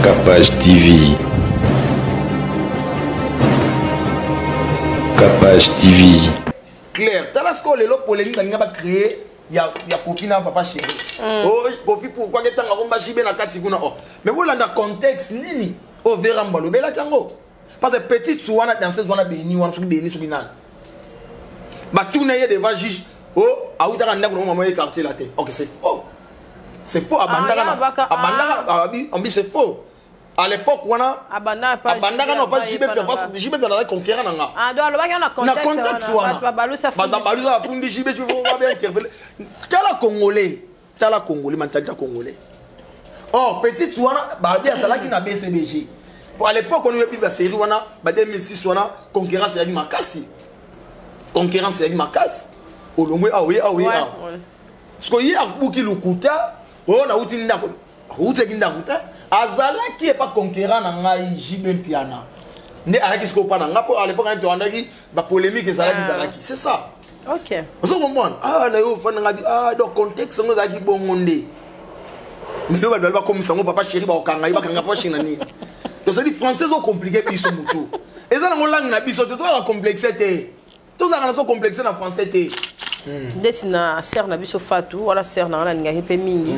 Capage TV. Capage TV. Claire, t'as la score les lots polémiques qui va créer. Il y a Kofi na papa chéri. Oh, Kofi pourquoi que t'as un chibe na katiguna oh. Mais voilà dans contexte nini. Oh veramba lo bela tango. Parce que petite souana dans cette zone béni wana suki béni suki nan. Ba tout na devant juge. Oh, a où t'as un nègre dans le quartier là té. OK, c'est faux. C'est faux abandaka on c'est faux. À l'époque wana abandaka non pas jibe dans conquérir nanga. Ah donc le bagage na contexte wana balusa fundi jibe tu vas bien intervenir. Tala congolais mentalité congolais. Oh petite wana ba bien ça là qui na BCBG. Pour à l'époque on avait plus série wana ba 2006 wana concurrence avec Makasi. Concurrence avec Makasi. Olongwe ah oui. Parce que hier buki lukuta on a outi ndako. Outi ndako. Azala qui est pas conquérant na ngai Jibem Piana. Ne alaki sko pa na ngapo à l'époque on a dit ba polémique zalaki. C'est ça. OK. Vous comprenez? Ah na yo fa na ngabi donc contexte ngo zaki bongonde. Mais le va comme ça mon papa chéri ba okanga ba kanga pa china ni. Donc ça dit français sont compliqué biso mutu. Et ça na langue na biso to la complexité. Tout ça na so complexé na français té. Detina sœur na biso Fatou wala sœur na nga hipe mingi.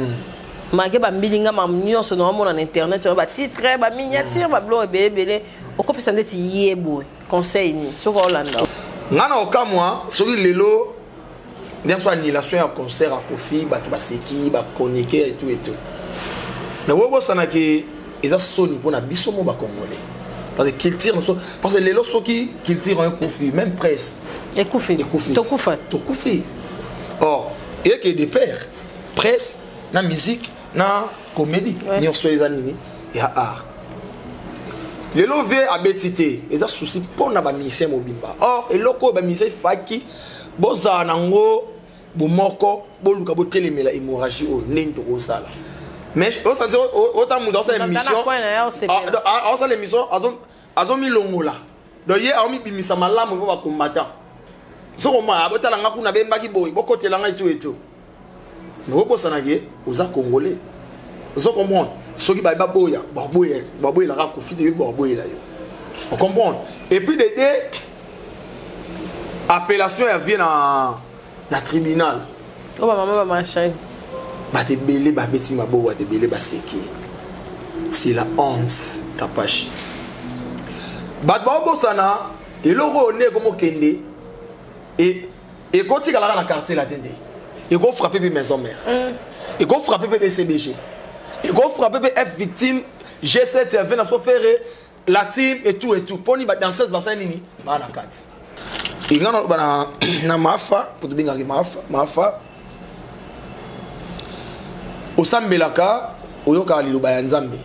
Mage ba mbilinga ma nyonso no mona na internet ba titre ba miniature ba blo ebele okopesa ndeti yebo conseil ni soko Hollanda ngana okamwa soki lelo bien soit annulation ya concert à Kofi ba to ba seki ba chroniqueur et tout mais wobo sana ke eza soni pona biso mo ba congolais parce que culture parce que lelo soki culture un Kofi même presse et Kofi to Kofi or et que des pères presse na musique na comédie ni on soit les animés et à art les lové à betité et ça souci pour na ba musicien mobimba or et loko ba musicien faki boza nango bomoko boluka botelemela hémorragie o nento osala mais o santi autant mu dans cette émission on ça l'émission azo milongola donc hier on mi bimisa malamu pour ba combattant so comment abotala nga kuna bembaki boy bokotela nga et tout mais vous savez aux Congolais, vous comprenez? Ceux qui baillent baboya la racofi de baboya là. On comprend. Et puis des appellations viennent dans tribunal. Oh maman machin. Ba te belé ba beti ma bo te belé ba seki. C'est la honte Kapashi. Ba bo sana et loro ne comme kende et quand il la quartier la tende. Il faut frapper mes maisons mères. Il faut frapper des CBG. Il faut frapper F victime G7 vient à se faire la team et tout. Pour nous dans 16 bassins nini, ma na kat. Il y a na mafa pour bien arriver mafa. Osambelaka oyoka liloba ya Nzambe.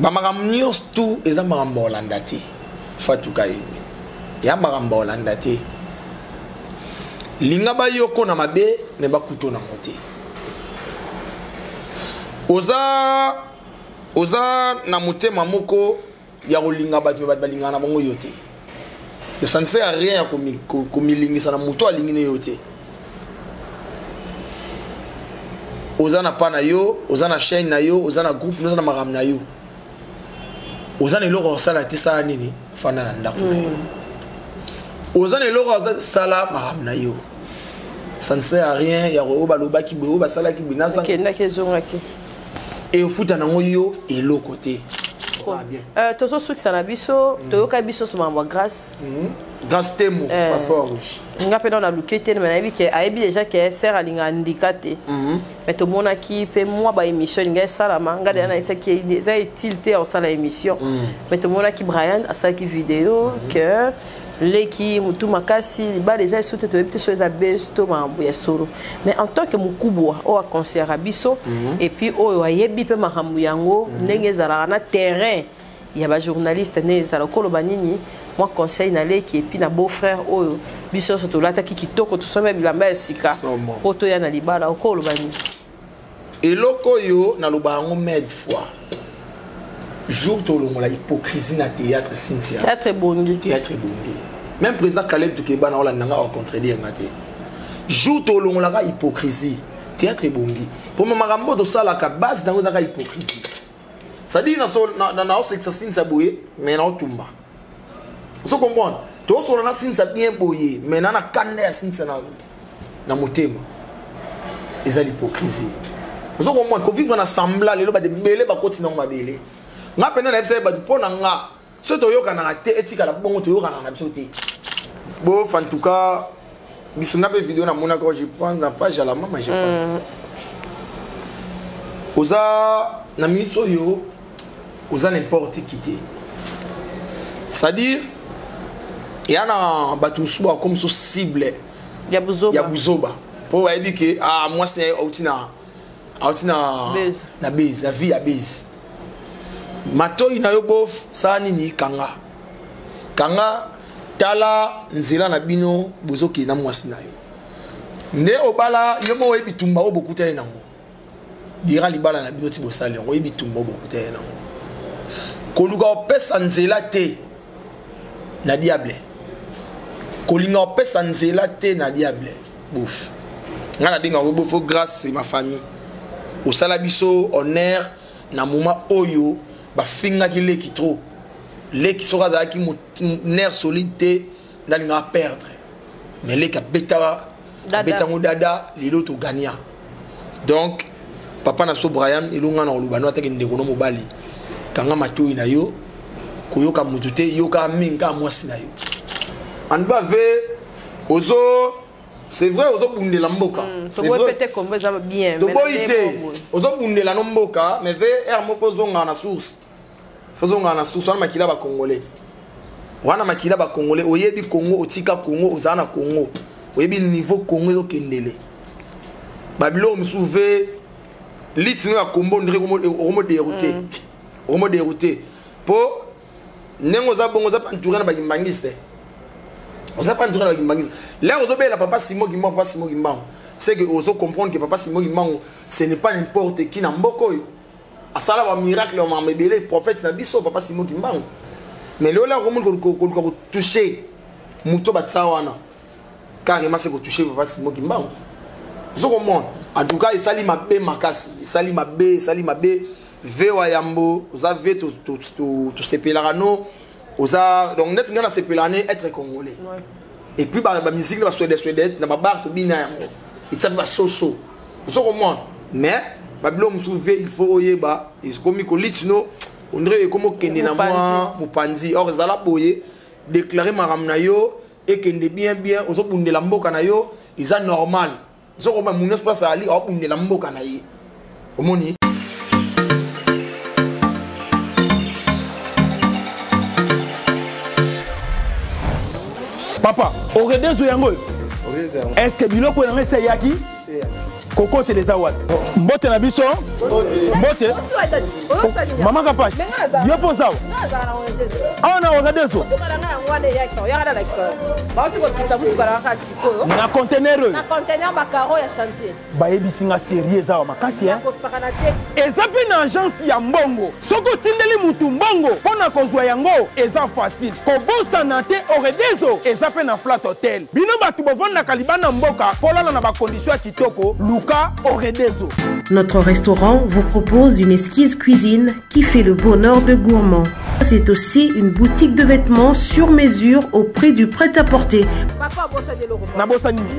Ba maramnios tout eza maramba Hollanda te. Fatou Kayembe. Ya maramba Hollanda te. Linga ba yoko na mabe me ba kuto na mote. Oza na motema moko ya kolinga ba balinga na bango yote. Le ça ne sert à rien comme lingisa na moto alingine yote. Oza na pa na yo, oza na chaîne na yo, oza na groupe, oza na maram na yo. Oza ne loko sala te sa nini fana na ndako na yo. Oza ne loko sala maram na yo. Ça ne sert à rien, il y a Robaloba qui beau, Basala qui binasa. Et au foot, on a yo et l'autre côté. Tozo souk sanabiso, toyoka biso sumamba grâce. Grâce temo, passeport rouge. Nga pe dans la lukete, mais na bi ke aibi déjà que sert à linga handicapé. Mais to mona ki pe moi ba émission nga salama, nga de na isa ki déjà tilté au sala émission. Mais to mona ki Brian a ça qui vidéo que leki mutu makasi ba les ailes soute to epte so za besto mambo ya solo mais en tant que mukubwa o a concert abiso et puis o yebi pe mahambu yango ndenge zala na terrain ya ba journaliste ne zala koloba nini moi conseil na leki et puis na beau frère o biso so to lata ki kitoko to sombe bilamba sika poto ya na libala o koloba nini et loko yo na loba ngo med fois jour to longola hypocrisie na théâtre Cynthia théâtre bongi même président Caleb Toukeba na ola nanga au contredire ngate jour to longola hypocrisie théâtre ebongi pour makambo to sala ka base dans la hypocrisie ça dit na sexa sinza boye mais na otumba vous comprenez to so na sinza bien boye mais na kanda ya sinza na motema eza l'hypocrisie vous comprenez ko vivre na sembla lelo ba de belé ba continue na belé nga pena na fse ba pona nga so to yoka na te etika la bongo to yoka na biso te bon en tout cas biso na be vidéo na mona quand je pense na page à la maman je pense oza na mitso yo oza n'importe qui te c'est-à-dire il y a na batumsuba comme so cible ya buzoba pour va dire que ah moi c'est outina na base la vie à base mato ina yo bof sa nini kanga tala nzela na bino bozoki na mwasi na yo nde obala yo mo yebi tumba o bokuta ye nango dira libala na bino ti bosali ngo yebi tumba o bokuta ye nango koluka opesa nzela te na diable kolinga opesa nzela te na diable bof ngana benga ko bof grâce c'est ma famille au sala biso honneur na moma oyo ba finga ki leki trop leki sera za ki nerf solide ndali nga perdre mais leki beta mo dada lilo to gagner donc papa na so Brian ilunga na olubano atake ndeko no mobali kanga matoi na yo koyoka mutute yoka minga mwasi na yo anba ve ozo c'est vrai ozo bundela mboka c'est vrai peut-être comme ça bien mais ozo bundela no mboka mais ve ermo kozonga na source fozonga na source wana makila ba congolais wana makila ba congolais oyebi Congo otika Congo ozana Congo oyebi niveau Congo zo kendele babilo msouve litino ya kombo ndire omo dérouté po nengo za bongo za pantoura na bakimbangiste oza pantoura na bakimbangiste là ozo bela papa Simo Gimbango c'est que ozo comprendre que papa Simo Gimbango ce n'est pas n'importe qui na mboko yo asala ba miracle ma mebele prophète na biso papa Simo Gimbango mais là ko toucher muto batsawana carrément c'est ko toucher papa Simo Gimbango zo comment en tout cas isali mabe makasi isali mabe vewa yambo oza ve to sepelarano oza donc net ngana sepelane être congolais et puis ba musique ba suédois na ba bar to bina yango itsabi ba soso zo comment mais babilo msouve il faut oyeba iskomi ko litino on dirait comme kende na moi mupanzi or zala boye déclarer maram na yo et kende bien ozo bundela mboka na yo isa normal zo ko mun espace ali o bundela mboka na ye omoni papa oredezo yango est-ce que biloko yango c'est yaki Coco Télézawad. Mbote na biso. Mbote. Maman Kapache. Yo posao. Ah na oredezo. Na conteneur. Na conteneur bakaro ya chantier. Ba ebisinga sérieux za makasi hein. Ezapi na agence ya mbongo. Soko tindeli mutu mbongo pona kozwa yango eza facile. Kobosa na te oredezo ezape na flat hotel. Bino batu bovanda kalibana mboka polala na ba condition kitoko. Notre restaurant vous propose une exquise cuisine qui fait le bonheur de gourmands. C'est aussi une boutique de vêtements sur mesure au prix du prêt-à-porter.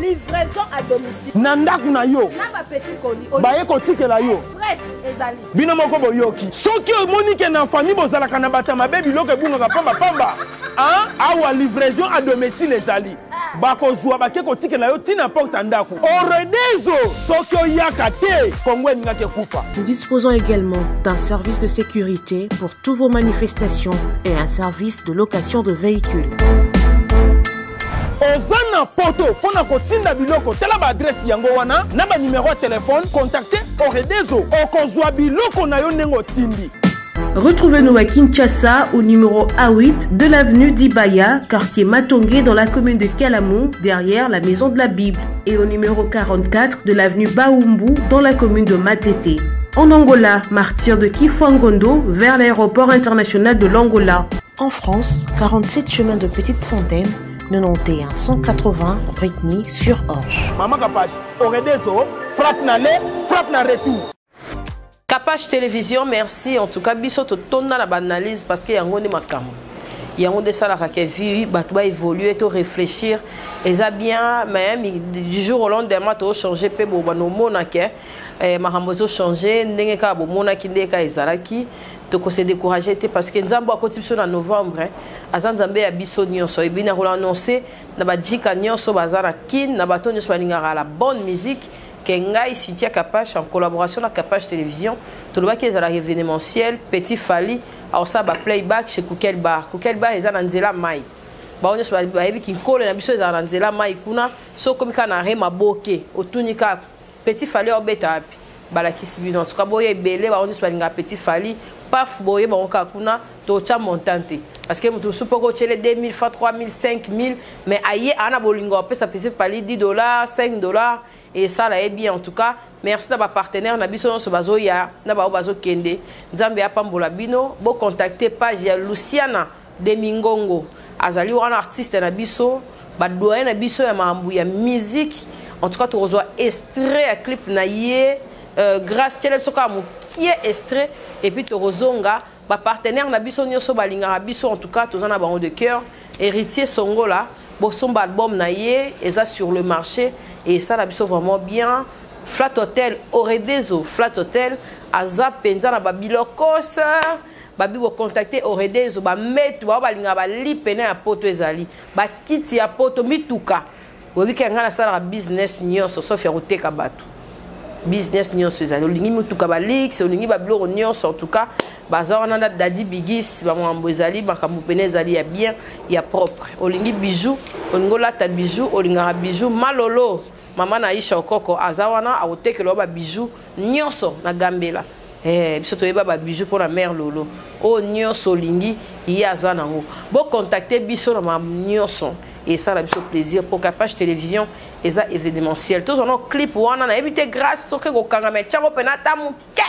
Livraison à domicile. Nanda kuna yo. Na petit colis. Baye kotike la yo. Presse ezali. Bino moko boyoki. Soki omonike na famille bozala kana bata mabe biloko bunga pamba. Hein? Awa livraison à domicile ezali. Bakozwa bake kotike la yo tina porte ndako. Oredezo soki oyaka te Kongo ngake kufa. Nous disposons également d'un service de sécurité pour toutes vos manifestations et un service de location de véhicules. Ozana poto pona kotinda biloko tela ba adresse yango wana na ba numéro de téléphone contactez Oredezo okozwa biloko na yo nengo tindi. Retrouvez-nous à Kinshasa au numéro A8 de l'avenue d'Ibaya, quartier Matongé dans la commune de Kalamou, derrière la maison de la Bible, et au numéro 44 de l'avenue Baoumbu dans la commune de Matete. En Angola, martyr de Kifuangondo vers l'aéroport international de l'Angola. En France, 47 chemin de Petite Fontaine, 91 180 Britney sur Orge. Maman Capage, aurait des os, frappe na lait, frappe na retour. Capage Télévision, merci. En tout cas, biso to tonna la banalise parce que yango ne makam. Yango de ça la ka vie, ba to évoluer, to réfléchir. Et ça bien, mais du jour au lendemain, to changer pe bo ba no mona ke. Mahambozo changer, ndenge ka bo mona ki ndeka ezalaki. To ko se décourager parce que nzambo akoti biso na novembre, azanzambe ya biso nyonso. Et bien na annoncer na ba djika nyonso bazara kin, na bato nyonso balingara la bonne musique. Kengai Sitia Capage en collaboration avec Capage Télévision, tout le monde qui est à l'événementiel, Petit Fali, alors ça va playback chez Kukel Bar. Kukel Bar est à Nzela Mai. Bah on est sur la qui colle na biso est à Nzela Mai kuna, so comme kana rema boke, otunika Petit Fali obeta api. Bala kisibino, so kaboye belé ba on est sur la Petit Fali, paf boye ba on kuna to cha montante. Parce que nous sommes pas 2000 fois 3000 5000 mais aïe ana bolingo après ça peut pali $10 $5 et ça là est bien en tout cas merci à ma partenaire na biso so bazo ya na ba bazo kende nzambe apambola bino bo contacter page ya Luciana de Mingongo azali un artiste na biso ba doyen na biso ya mambu ya musique en tout cas tu reçois extrait à clip na yé grâce à soka qui est extrait et puis tu rozonga ba partenaire na biso nyoso balinga biso en tout cas tous en abon de cœur héritier songo là bo son album na yé et ça sur le marché et ça la biso vraiment bien Flat Hotel Oredezo Flat Hotel aza penza na babilokos babi bo contacter Oredezo ba metu ba balinga ba lipene ya poto ezali ba kiti ya poto mituka bobi kenga na sala business nyoso sauf ya koteka bato business nyonso ezali olingi mutuka ba leaks olingi ba biloko nyonso en tout cas baza wana na dadi bigis ba mwambo ezali makambo pene ezali ya bien ya propre olingi bijou olingo lata bijou olingaka bijou malolo mama na Aisha Okoko aza wana aotekelo ba bijou nyonso na Gambela biso toyeba ba bijou pour la mère lolo o nyonso olingi ye aza nango bo contacter biso na nyonso. Et ça a le plaisir pour Capage Télévision et ça événementiel. Tous on a clip ou on a évité grâce au que au Kangame tiamo penata muke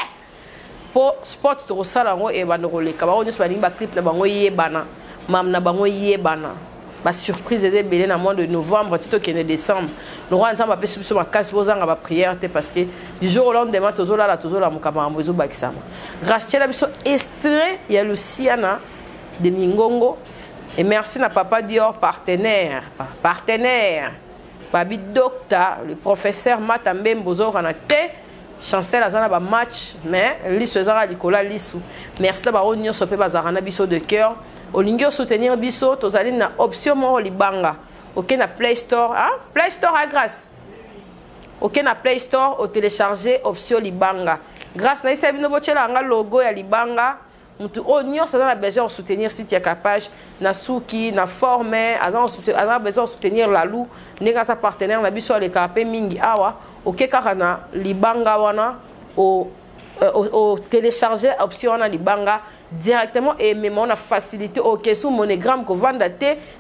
pour sport to sala ngo e bando le kaba on se ba clip na bango ye bana mam na bango ye bana ba surprise est belé na mois de novembre tito qui est décembre le roi ensemble ba sur ma casse vos anga ba prière parce que du jour au lendemain tozola la tozola mukaba mbozo bakisama grâce à la biso extrait il y a Luciana de Mingongo. Et merci à Papa Dior, partenaire. Babi Docta, le professeur Matambe Mbozo Ranate, chancel Azana ba match, mais Lisso Zara Nicolas Lissou. Merci à Baronio Sopé Bazarana Bisso de cœur. Olingio soutenir Bisso, Tozali na option Moro Libanga. Ok, na Play Store. Hein? Play Store à grâce. Ok, na Play Store, au télécharger option Libanga. Grâce à Issa Binobochela, un logo ya Libanga. Nous avons besoin de soutenir Sitia Capage, na Souki, na Formé, avons besoin de soutenir la Lou, nega sa partenaire, na biso le kapé mingi awa, au kekarana libanga wana, au télécharger option na libanga directement et même on a facilité au sous monogramme que vendre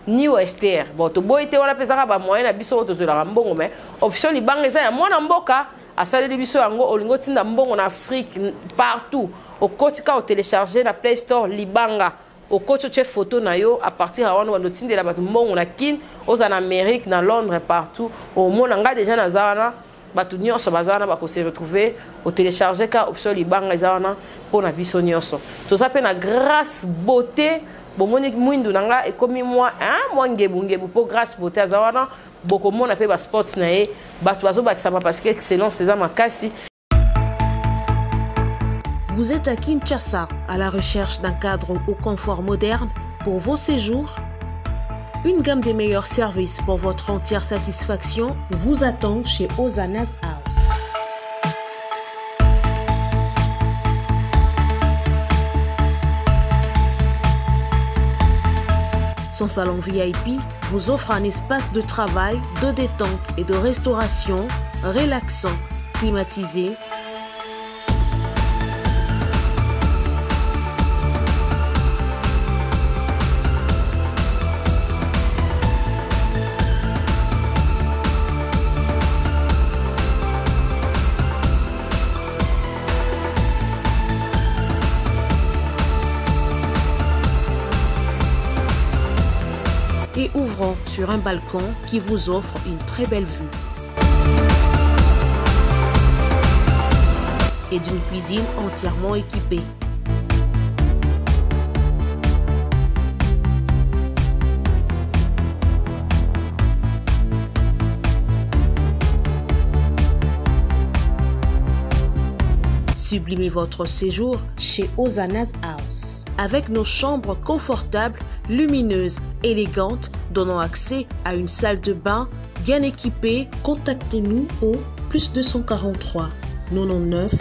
ni au STR. Bon, to boité on a pesaka ba moyen na biso to zola mbongo mais option libanga za ya mwana mboka asale de biso yango olingo tinda mbongo na Afrique partout. Au kotika au télécharger na Play Store libanga au coach tu photo na yo à partir à wana notine de la batu mbongo na kin aux en Amérique na Londres partout au monde nga déjà na zana batu nyonso bazana ba ko se retrouver au télécharger ka option libanga zana pour na biso nyonso to ça pe na grâce beauté bomoni mwindu nanga e komi moi moi ngebu pour grâce beauté azana boko mona pe ba sports na e batu bazo ba parce que excellence c'est ma kasi. Vous êtes à Kinshasa, à la recherche d'un cadre au confort moderne pour vos séjours? Une gamme des meilleurs services pour votre entière satisfaction vous attend chez Ozanas House. Son salon VIP vous offre un espace de travail, de détente et de restauration relaxant, climatisé, ouvrant sur un balcon qui vous offre une très belle vue. Et d'une cuisine entièrement équipée. Sublimez votre séjour chez Hosanna's House. Avec nos chambres confortables, lumineuses, élégantes, donnant accès à une salle de bain bien équipée, contactez-nous au +243 99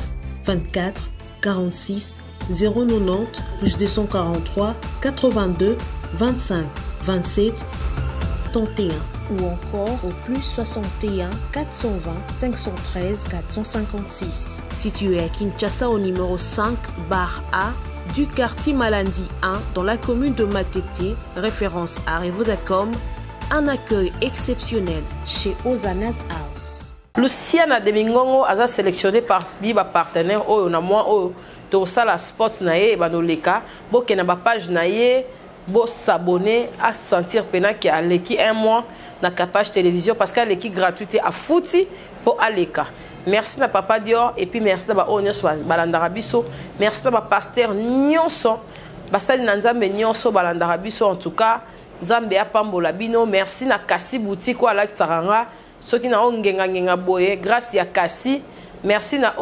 24 46 090 +243 82 25 27 31 ou encore au +61 420 513 456. Situé à Kinshasa au numéro 5 bar A du quartier Malandi 1 dans la commune de Matete, référence à Revodacom, un accueil exceptionnel chez Hosanna's House. Luciana Demingongo a sélectionné par Biba partenaire oyo na moi oyo to sala sports na ye ba no leka boke na ba page na ye bo s'abonner à sentir pena qui a leki un mois na page télévision parce qu'elle est gratuite à fouti pour aleka. Merci na papa Dior et puis merci na ba onyos balandara biso, merci na ba pasteur nyonso basali na nzambe nyonso balandara biso en tout cas nzambe apambola bino. Merci na Kasi boutique ko ala tsaranga soki na ongenga boye grâce ya Kasi. Merci na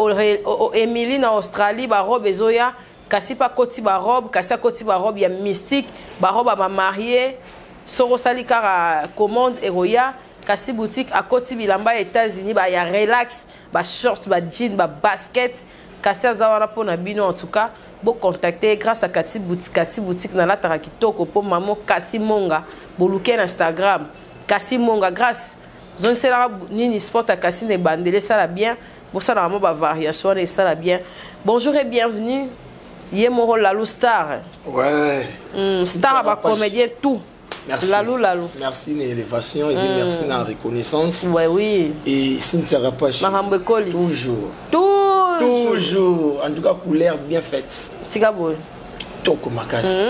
Emily na Australie ba robe ezoya Kasi pa koti ba robe, Kasi koti ba robe ya mystique, ba robe ba marié, soro salikara commande eroya, Kasi boutique à koti bilamba États-Unis ba ya relax, ba short, ba jean, ba basket, Kasi azawana pona bino en tout cas, bo contacter grâce à Kasi boutique na la tarakitoko po mamo Kasi Monga, boluke na Instagram, Kasi Monga grâce zone c'est la nini sport à Kasi ne bandele ça la bien, bo ça na mo ba variation et ça la bien. Bonjour et bienvenue. Yemoro Lalou Star. Ouais. Star à comédien tout. Merci. Lalou. Merci de l'élévation et merci de la reconnaissance. Ouais, oui. Et Cynthia Rapache. Toujours. Toujours. En tout cas, couleur bien faite. Tigabo. Toko makasi.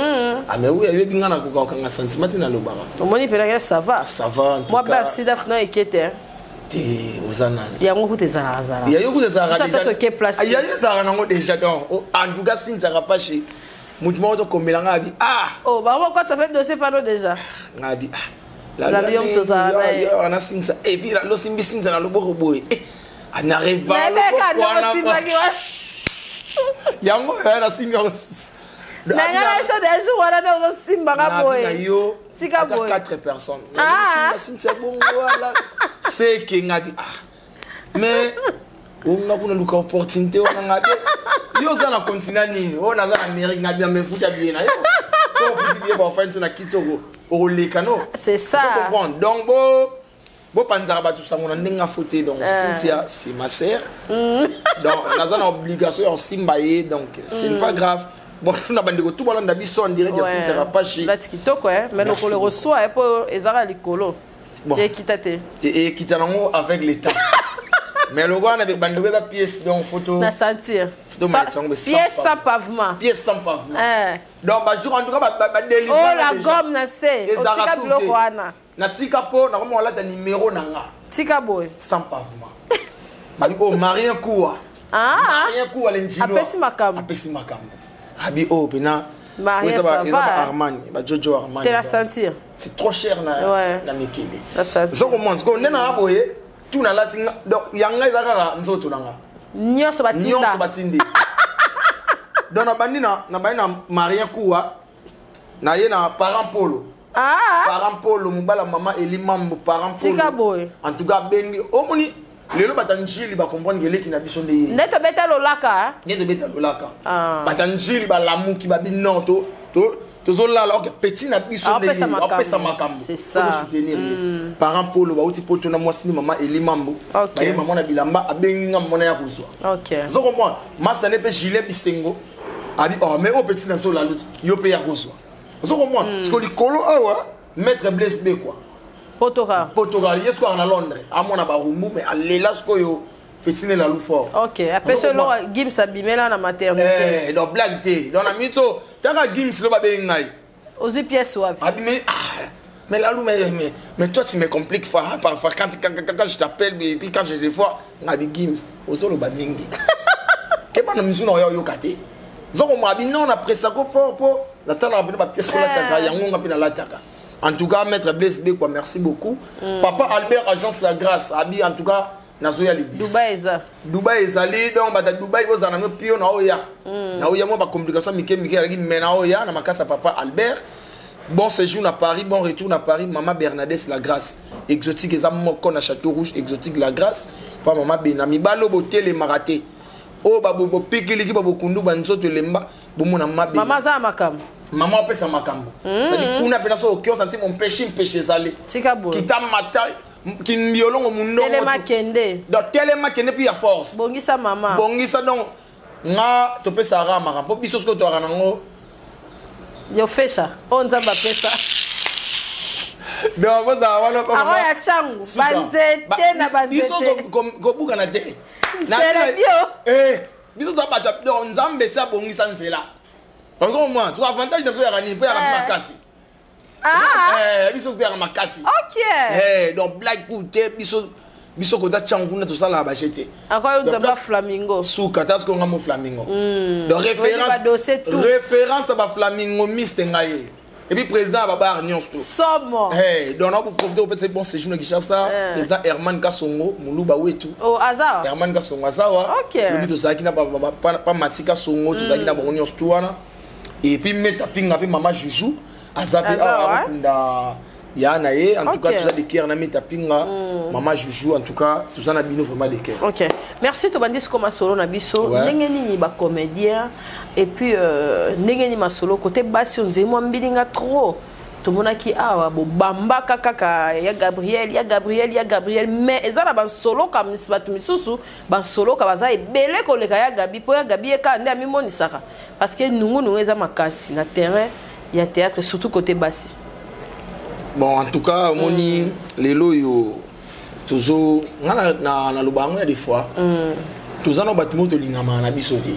Ah mais oui, il y a bien un sentiment dans le bar. Ça va. Ça va. Moi, merci d'afna ekete. Il y a beaucoup de zara. Il y a beaucoup de zara déjà. Il y a des zara déjà donc. En tout cas, Cynthia Rapache. Mouvement de Komelanga a dit ah. Oh, bah quoi ça fait dossier par déjà. A dit ah. La lion to zara. On a Cynthia et puis la losimbi Cynthia dans le boy. On arrive pas. Yango la Cynthia. Nanga ça des jours on a dans Simba boy. Yo. Tika boy. 4 personnes. Ah. Cynthia bon voilà. C'est qui ngadi ah. Mais on a pour nous opportunité on a yo ça na continent nini on a en Amérique ngadi mais foot bien na yo. So foot bien ba fin na kitoko au lekano. C'est ça. Donc bo panzara ba tout ça on a ndinga fouté donc Cynthia c'est ma sœur. Donc on a une obligation en Simbaye donc c'est pas grave. Bon, on a bandé tout balanda biso on dirait que Cynthia Rapache. Là TikTok ouais, mais on le reçoit et pour ezara likolo. Et quitate. Et quitanango avec l'état. Mais le gars avec bandé la pièce donc photo. Na sentir. Pièce sans pavement. Pièce sans pavement. Donc ba jour en tout cas ba délivrer. Oh la gomme na c'est. Tika biloko wana. Na tika po na komo la ta numéro nanga. Tika boy. Sans pavement. Ba oh Marien Koua. Ah. Marien Koua l'engino. Apesi makambo. Apesi makambo. Abi oh bena. Marien ça va. Armani, ba Jojo Armani. Tu la sentir. C'est trop cher na Mikele. La sentir. So comment ce qu'on est na boye tout na latinga donc yanga ezaka nzoto nanga. Nyonso batindi. Donc na bandi na Marien Koua na ye na parent polo. Ah. Parent polo mubala mama Elimambo parent polo. Tika boy. En tout cas bengi omoni lelo batanjili ba comprendre que leki na biso nde. Neto beta lolaka. Neto beta lolaka. Batanjili ba lamuki ba bino to zola la ok petit na biso nde. Opesa makambo. C'est ça. Pour soutenir. Parent polo ba uti poto na mwasi ni mama Elimambo. Ba ye mama na bilamba abengi nga mona ya kozwa. OK. Zo comprendre. Master ne pe gilet bisengo. Abi oh mais au petit na so la lutte. Yo pe ya kozwa. Zo comprendre. Parce que likolo awa maître Blaise B quoi. Portugal, yes quoi en Londres. À mon abarumbu mais à l'élas quoi yo petit ne la lou fort. OK. Après ce long Gims abimé là na maternité. Eh, donc black day. Dans la mito, t'as Gims le ba be ngai. Ozi pièce wapi. Abimé Mais Lalou, mais toi, tu me compliques parfois quand je t'appelle, mais puis quand je les vois, on a des gims, au sol, on a des mingi. Qu'est-ce que nous avons yo kate? Donc, on m'a dit non, on a pris ça fort pour la table, on a pris la pièce sur la table, on a pris la table. En tout cas, Maître Blaise B, quoi, merci beaucoup. Papa Albert, Agence La Grâce, Abi, en tout cas, Nazoya les 10. Dubaï est allé, donc, Dubaï, vous en avez pio, Naoya. Naoya, moi, ma complication, mais Naoya, na ma casse à Papa Albert. Bon séjour à Paris, bon retour à Paris, Maman Bernadette La Grâce. Exotique, et ça, mon à Château Rouge, Exotique La Grâce. Pas Maman Benami, Balo, Boté, les Maraté. Oh, Babo, Pikili, Babo Kundu, Banzo, Lemba, Boumona Mabe. Maman, ça, Makam. Maman appelle ça Makambo. Ça dit qu'on a pédasso au cœur, ça dit mon péché salé. C'est kabou. Qui t'a maté, qui violon au monde. Téléma Kende. Donc, Téléma Kende, puis à force. Bongi sa maman. Bongi sa donc. Nga, tu peux ça rama, Makambo. Puis, ce que tu as ranango. Yo fait ça. On a fait ça. Donc, vous avez un Aro ya changu. Banzete na banzete. Ils sont comme Bouganate. C'est bio. Eh, ils sont pas donc, Nzambe ça bongi ça c'est là. Encore moins, c'est avantage de faire un peu à la makasi. Ah. Ils sont bien à makasi. OK. Donc black côté, ils sont côté changu tout ça là ba jeter. Encore on a flamingo. Sous katas ko ngamo flamingo. Donc référence à flamingo miste ngaye. Et puis président Baba Arnion tout. Somme. Donc on peut profiter peut-être c'est bon séjour qui cherche ça. Président Herman Kasongo, Muluba wetu. Oh Azar. Herman Kasongo Azawa. OK. Le but de ça qui n'a pas Matika Songo tout ça qui n'a pas Arnion tout wana. Et puis mettre pinga puis maman Joujou Azabi a yana ye en tout cas tout ça de cœur na mettre pinga maman Joujou en tout cas tout ça na bino vraiment de cœur. OK. Merci to bandis comme solo na biso ndengeni ba comédien et puis ndengeni masolo côté basse on zemo mbilinga trop. Tout le monde qui a bamba kaka ya Gabriel mais ezala ban solo comme batu misusu ban solo ka baza ebele ko leka ya Gabi po ya Gabi ka nde ami monisaka parce que nous eza makasi na terrain ya théâtre surtout côté basse. Bon en tout cas moni lelo yo tozo na lubango ya des fois toza no batu moto lingama na bisoti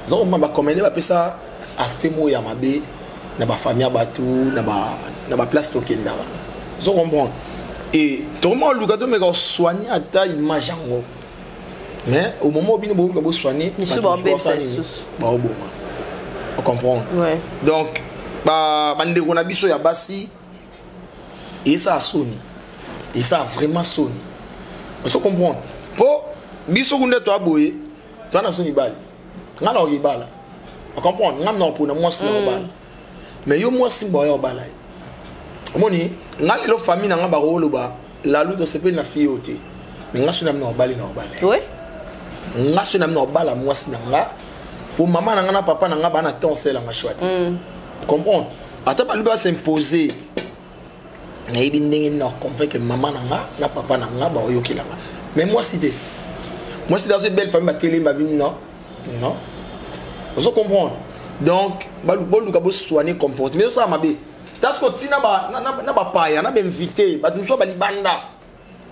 zo ba comédie ba pesa aspect mo ya mabe na ba famille batu na ba place tokenda zo comprendre et tout le monde luka to me ko soigner ata image yango mais au moment où bino bo soigner ba oboma on comprend donc ba ndeko na biso ya basi et ça soni et ça vraiment soni on comprend po biso kunde to aboye to na soni bali ngana o yibala on comprend ngana po na moi si na bala mais yo moi simba ya obala moni ngali lo famille na ngaba rolo ba la luto se pe na fioté mais ngaso na obala na obala oui ngaso na obala moi si na nga pour maman na ngana papa na ngaba na temps c'est la ngachwati comprendre ata ba luba s'imposer na ibi ndenge na convaincre maman na nga na papa na nga ba oyokela nga mais moi si dans cette belle famille ba télé ba bino non vous comprenez donc balu ka bo soigner comportement mais ça mabe tas ko tina ba na ba paya na ba invité ba nous so ba libanda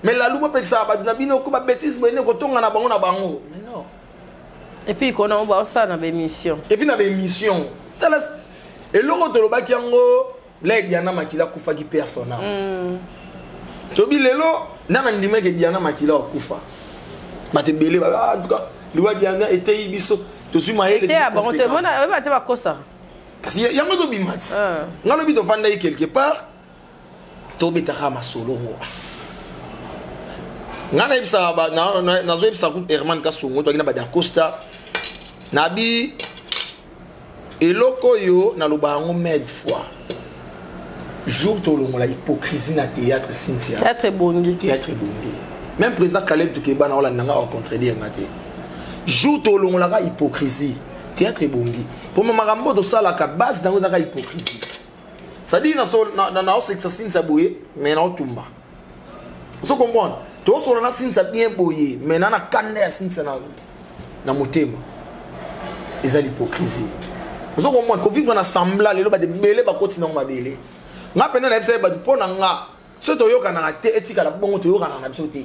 mais la lubo pe ça ba na bino ko ba bêtise ba ne ko tonga na bango mais non et puis qu'on a ba ça na ba émission et puis na ba émission talas et loko to lo ba kiango la Diana Makila kufa ki personnel tobi lelo na ndime ke Diana Makila kufa ba te belé ba en tout cas le Diana était biso to suis maïle était bon te mona ba te ba kosa kasi ya ngo to bimat ngalo bi to fanda quelque part to bi ta ma solo ngana ibsa ba na zo ibsa ku Herman Kasongo to ngina ba da Costa nabi eloko yo na lubango med fois jour to longo la hypocrisie na théâtre Cynthia théâtre bongi même président Caleb Tukeba na ola nanga au contredire ngate jour to longo la hypocrisie théâtre bongi pour makambo to sala ka base dans la hypocrisie ça dit na o sexa Cynthia boye mais na otumba vous comprenez to so na Cynthia bien boye mais na kanda ya Cynthia na motema eza l'hypocrisie vous comprenez ko vivre na sembla lelo ba de belé ba continue na mabele nga pena na fse ba pona nga so to yoka na te etika la bongo to yoka na biso te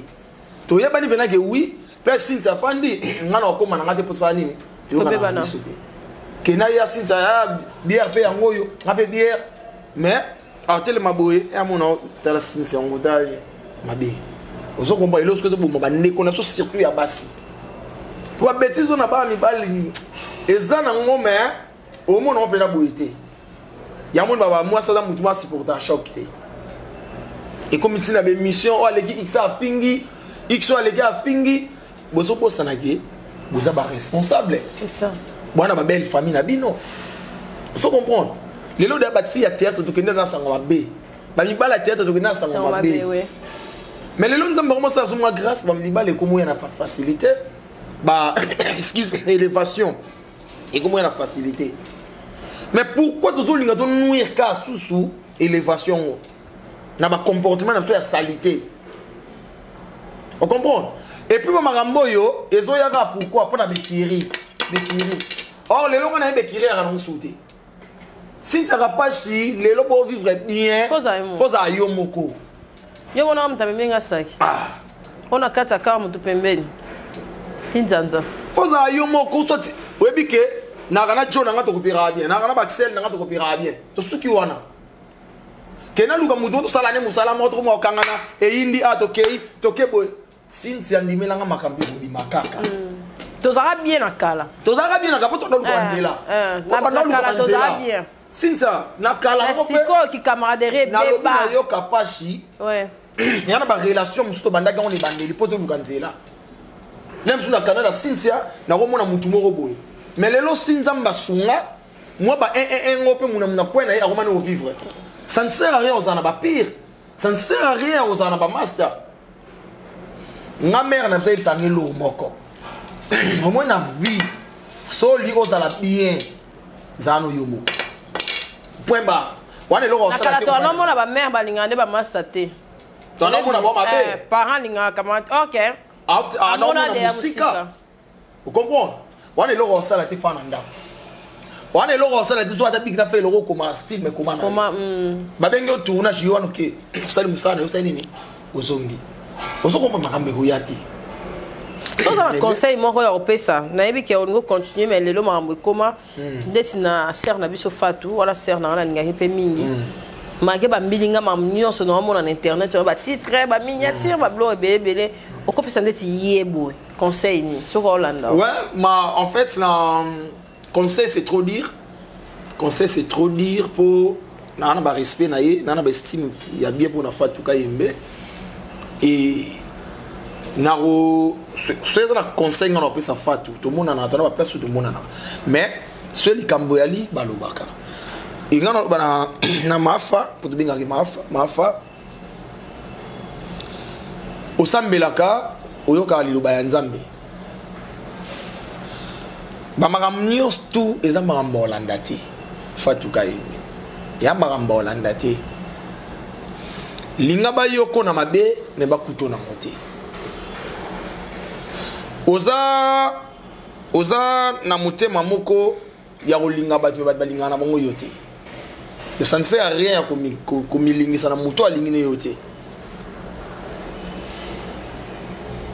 to yeba ni pena ke oui plus Cynthia fandi nga na okoma na nga te posani to yoka na biso te ke na ya Cynthia ya bière pe yango yo nga pe bière mais ah tellement boy et à mon nom dans la Cynthia on va mabe ozo komba elo ce que bo ba ndeko na so surtout ya basi pour bêtise on a pas mi bali ezana ngome au monde on peut la boité ya mon baba moi ça mutu ma supporter choc té et comme ici na be mission o aleki x a fingi x o aleki a fingi bozo ko sanake boza ba responsable c'est ça bwana ba belle famille na bino faut comprendre les lots de ba fille à théâtre to kende na sangwa be ba mi bala théâtre to kende na sangwa be mais les lots nous avons ça sur moi grâce ba mi bala comme il y a pas facilité bah excuse élévation et comment il y a facilité mais pourquoi toujours l'inga don nuire ka sous élévation na ba comportement na ya salité on comprend et puis ba marambo yo ezo yaka pourquoi pour na bekiri or les longs na bekiri ya non souté si ça va pas si les lots pour vivre bien faut ça yo moko yo bona mta menga saki on a kata kama tu pembeni Kinzanza. Foza yo moko soti webike na kana jona ngato kopira bien na kana baxel na ngato kopira bien to suki wana kena luka mudo to sala ne musala moto mo kangana e indi atokei tokebo Cynthia ndimela nga makambi bi makaka to zara bien nakala poto ndo lukanzela to zara bien Cynthia nakala ko siko ki camaraderie beba na yo kapashi ouais yana ba relation musto bandaka on e bandeli poto lukanzela même sur la Canada Cynthia na komona mutu moko boye mais lelo Cynthia mbasunga moi ba ngope muna kwena ya komana au vivre ça ne sert à rien aux ana pire ça ne sert à rien aux ana master nga mère na fait ça ngelo moko au moins na vie soli aux ala bien zano yomo point barre wana lelo ça na kala to na ba mère ba lingande ba master te to na mona ba mabe parents linga kama OK ah non musika vous comprenez wana lelo ça la te fana nda wana lelo ça la te soit big na fait lelo comment film comment ba bengo tourna jiwa no ke sali musana yo sali nini ozongi ozokoma makambe huyati so dans conseil moko ya opesa na yebi ke on go continuer mais lelo makambe koma ndeti na sœur na biso Fatou wala sœur na nga hipe mingi mage ba mbilinga mamnyo so no mona na internet ba titre ba miniature ba blo ebele o ko pesa ndeti yebo conseil ni so ko Hollanda ouais mais en fait la conseil c'est trop dire pour na ba respect na ye na ba estime ya bien pour na Fatou Kayembe et naro c'est un conseil on appelle ça Fatou tout le monde en attend ba place tout le monde mais celui kamboyali balobaka et ngana bana na mafa pour te binga mafa osambelaka oyoka liloba ya nzambe ba makamnyo stu eza makambo Hollanda te Fatou Kayembe ya makambo Hollanda te linga ba yoko na mabe me ba kuto na mote oza na motema moko ya kolinga ba balinga na bango yote ça ne sert à rien comme lingisa na moto alingine yote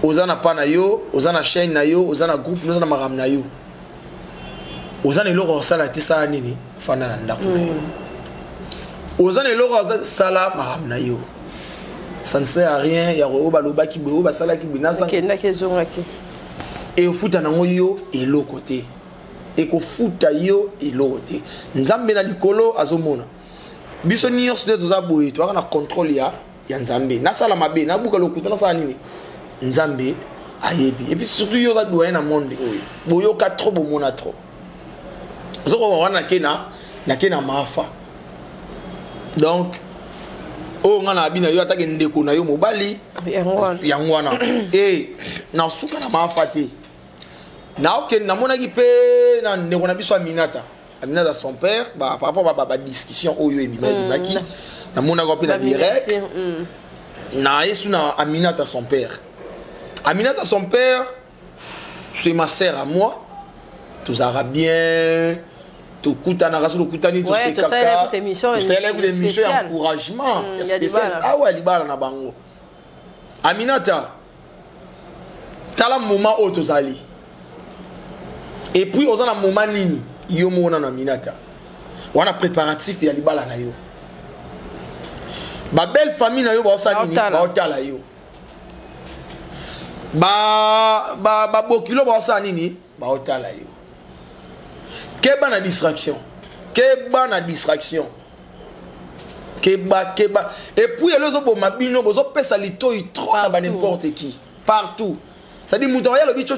oza na pa na yo oza na chaîne na yo oza na groupe oza na maram na yo oza na eloko osala te sala nini fanda na ndako na yo oza na eloko sala maram na yo ça ne sert à rien ya ko balobaki boyo basala ki binasa et au futa nango yo eloko te et ko futa yo eloko te nzambe na likolo azomona biso nyonso te toza boye to na contrôle ya nzambe na sala mabe na buka lokuta na sala nini nzambe ayebi et puis surtout yo ka doyen na monde oyo boyo ka trop bomona trop zoko wana kena mafa donc oh ngana abina yo atake ndeko na yo mobali yangwana et na suka na mafa te na ok na monaki pe na ndeko na biso Aminata son père par rapport à discussion oyo ebimaki na monaka pe na direct na yesu na Aminata son père c'est ma sœur à moi tous arabien tout kutana raso kutani tout c'est kaka c'est l'émission encouragement spécial ah ouais libala na bango Aminata tala moment otozali et puis on a un moment nini yo mona na Aminata wana préparatif ya libala na yo ba belle famille na yo ba osala nini ba otala yo ba bokilo ba osala nini ba otala yo keba na distraction keba et puis les autres mabino bozo pesa lito i trop na n'importe qui partout ça dit moutoya le bicho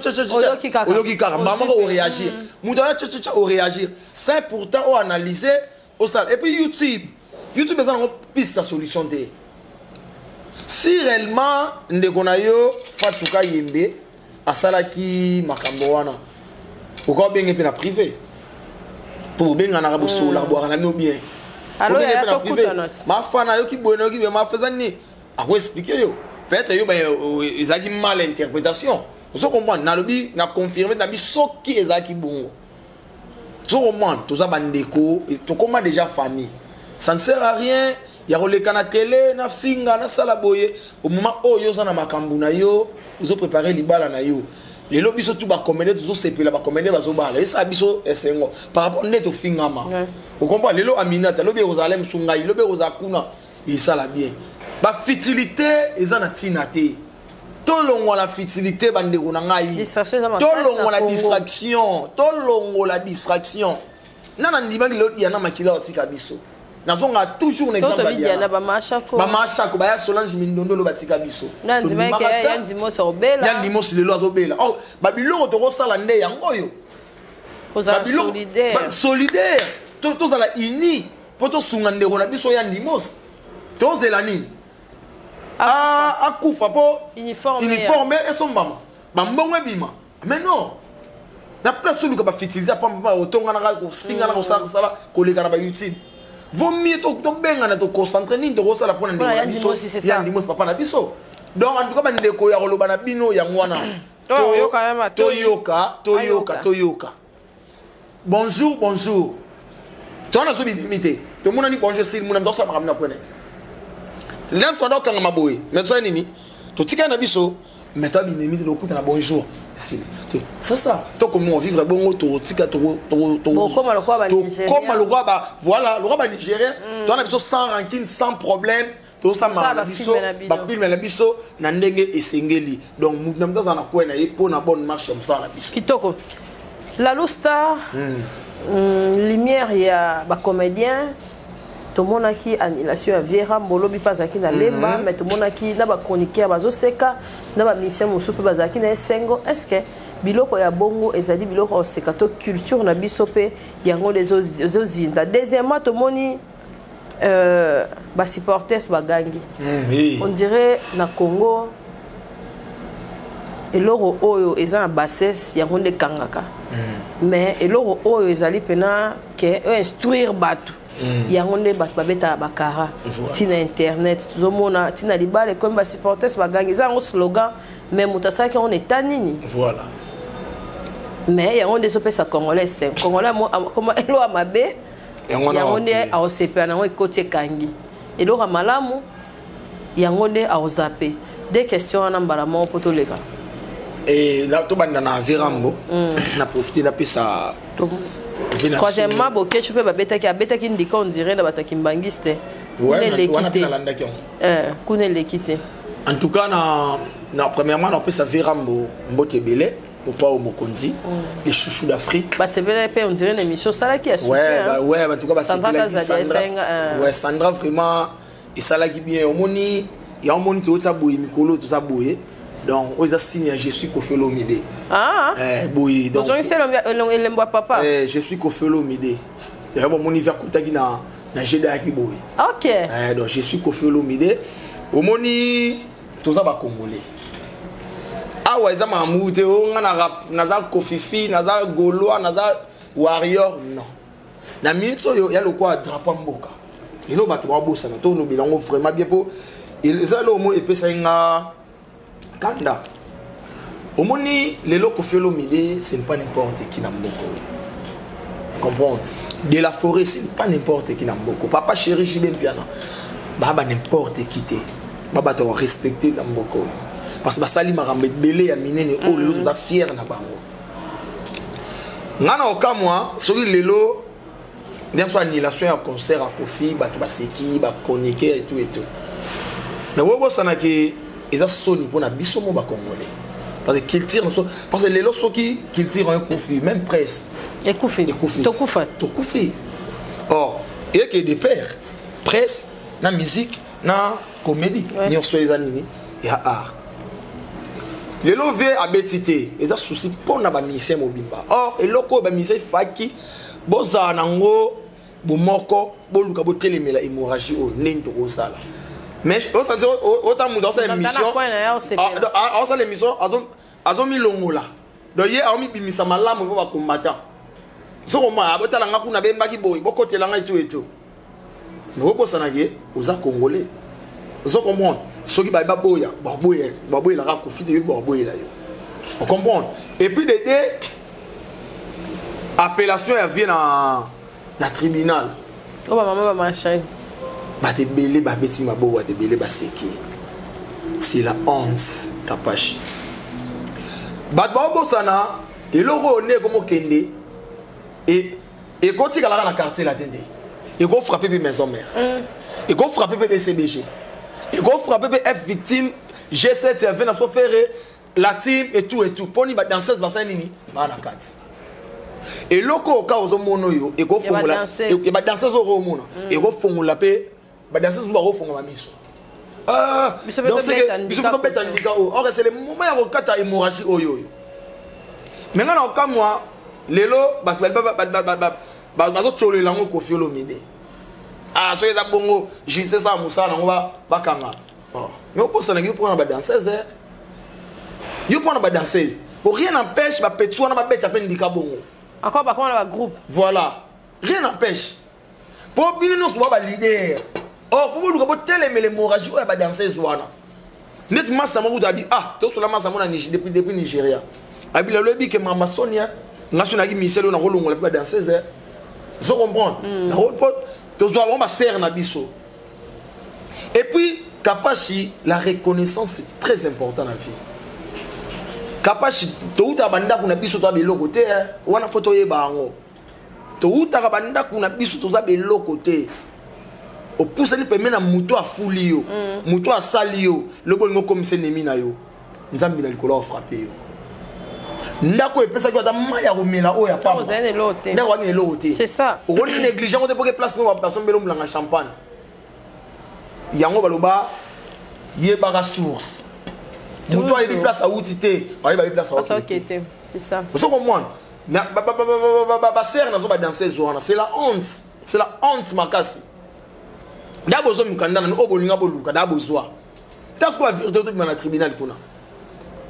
oyoki kaka maman au réagir moutoya au réagir c'est pourtant au analyser au salle et puis YouTube est en piste la solution de si réellement ndekonayo fatuka yembe asalaki makambo wana pourquoi bien ngepena privé pour bien ngana rabo so la boire na bien alors il y a beaucoup de notes ma fana yo ki bono ki be ma faisani a ko expliquer yo peut-être yo ba ezaki mal interprétation vous comprendre na lobi na confirmer na bi soki ezaki bon tu comprends tout ça bandeko to comment déjà famille ça ne sert à rien ya ko leka na télé na finga na sala boye au moment où yo za na makambu na yo vous préparer libala na yo les lobbies sont tout bas commander tous ces pays là bas commander bas au bal et ça biso esengo par rapport net au fingama vous comprenez les lo aminata lobby Jerusalem sungai lobby rozakuna il ça la bien ba futilité ezana tinate tolongo la futilité bande ko na ngai tolongo la distraction nana ndima ki lo yana makila otika biso nazonga toujours un exemple ya ba machako ba ya Solange Mindondo lo batika biso nandima ke ya ndimo sobela ya ndimo si lelo azobela oh ba biloko to kosala nde yango yo solidaire to za la ini poto sunga ndeko na biso ya ndimo to zela nini akufa po uniforme et son maman ba mbongo bima mais non na place tout le ba fitilité pa otonga na ko finga na ko sala ko leka na ba YouTube vaut mieux to benga na to concentrer ni to sala pona ndeko na biso ya ndimo papa na biso donc en tout cas bandeko ya koloba na bino ya ngwana toyoka bonjour to na so limité to mona ni bonjour si mona ndo sa makamna pone là to ndo kanga maboye mais ça nini to tika na biso mais to binemi de lokuta na bonjour si ça to comment vivre bongo to tika to comme le roi ba voilà le roi ba nigérien to na biso sans rancune sans problème to ça ma biso ba film na biso na ndenge esengeli donc na mtaza na kwena ye pour na bonne marche comme ça na biso kitoko la Star lumière ya ba comédien to monaki annulation ya Viera Mbolobi pazaki na lemba mais to monaki na ba chroniqueur bazo seka na ba mission musupe bazaki na esengo est-ce que biloko ya bongo ezali biloko oseka to culture na biso pe yango les ozinda deuxièmement to moni ba supporters bagangi on dirait na Congo eloro oyo eza na bassesse yango nde kangaka mais eloro oyo ezali pena ke instruire batu yango nde batu babeta bakara tina internet tozomona tina libale comme ba supporters bagangi eza yango slogan mais mutasaki on est nini voilà mais yango nde sopesa congolais c'est congolais comme elo amabe yango nde aosepa nango ekoti kangi elo malamu yango nde aozape des questions wana mbala mo poto leka et là to banda na Virambo na profiter na pesa troisièmement boke tu peux babetaki ndika on dirait na bataki mbangiste kune lekite en tout cas na premièrement on peut sa Virambo mbotebele pas au Mokonzi les chouchous d'Afrique bah c'est vrai on dirait une émission ça là qui a soutien ouais en tout cas c'est Sandra vraiment et ça là qui bien au moni il y a un monde qui au taboué mikolo tout ça boué donc aux assignes je suis Kofelo Mide boui donc papa je suis Kofelo Mide il y a mon hiver kotaki na jeda ki boui OK donc je suis Kofelo Mide au moni tout ça ba congolais awa eza mamute o ngana rap naza kofifi naza goloa naza warrior non na minute yo ya lokwa drapeau mboka ino bato ba bosa na to no bilango vraiment bien po eza lo mo epesa nga kanda omoni lelo Kofelo Mide c'est pas n'importe qui na mboko comprendre de la forêt c'est pas n'importe qui na mboko papa chéri Jibem Piana baba n'importe qui te baba to respecter na mboko parce que basali marambe belé ya minene o lelo to fier na bango ngana okamwa soki lelo bien soit annulation ya concert à Kofi bato baseki ba chroniqueur et tout mais wo sana ke eza soni pour na biso mo ba congolais parce que culture parce que les lots qui culture un conflit même presse et koufi to koufi or et que des pères presse na musique na comédie ni on soit les animés et à art les lové à betité eza souci pour na ba musicien mobimba or et loko ba musicien faki boza nango bomoko boluka botelemela hémorragie o nento osala mais au sens autant mu dans cette émission on ça l'émission azo mi longola donc hier on mi bimisa malamu pour ba combattant so comment abotala nga kuna bemba ki boy bokotela nga et tout mais au bossa na ge oza congolais ozo comprendre soki ba boya la ka kofi de boya la yo on comprend et puis des appellation ya vient na tribunal o ba maman ba machin ba te belé ba beti ma bo te belé ba seki c'est la honte Kapashi ba bo sana et loro ne comme kende et quand tu vas dans la quartier la tende et go frapper mes maisons mère et go frapper des CBG et go frapper F victime G7 vient à se faire la team et tout pour ni ba danseuse ba nini ba na carte et loko ka ozo mono yo e go fungula e ba danseuse o mono e go fungula pe ba danseuse ba go fungula miso donc c'est que biso to beta ndika o or c'est le moment ya kokata hémorragie oyo mais ngana ka moi lelo ba bazo tcholela ngo Koffi Olomide so eza bongo jise sa musana ngo ba kanga mais au poste na ngi pour na ba danseuse yo pour na ba danseuse pour rien n'empêche ba petso na ba beta pe ndika bongo encore par contre la groupe voilà rien n'empêche pour bino no so ba leader faut vous luka boteleme l'hémorragie o ba danseuse wana net massa mo dabi to so la massa mo na depuis Nigeria abi la lobi ke mama Sonia national qui miselo na rolongo la ba danseuse zo comprendre na report to zo ba serre na biso et puis Kapashi la reconnaissance c'est très important dans la vie Kapashi to uta banda kuna biso to beloko te wana photo ye bango to uta banda kuna biso to za beloko te o pousse ni pemena muto afuli yo muto asali yo le bolingo comme c'est nemi na yo nzambi na likolo frapper yo ndako epesa ko ta maya romela o ya pa ndako wani elote c'est ça on négligent on pour que place no personne belo mulanga champagne yango baloba ye ba source muto a place à outité ba place à outité c'est ça vous comprenez ba serre na zo ba danser zoana c'est la honte makasi d'abord zo mukanda na obolinga boluka d'abord zoa tasko ba vérité to na tribunal kuna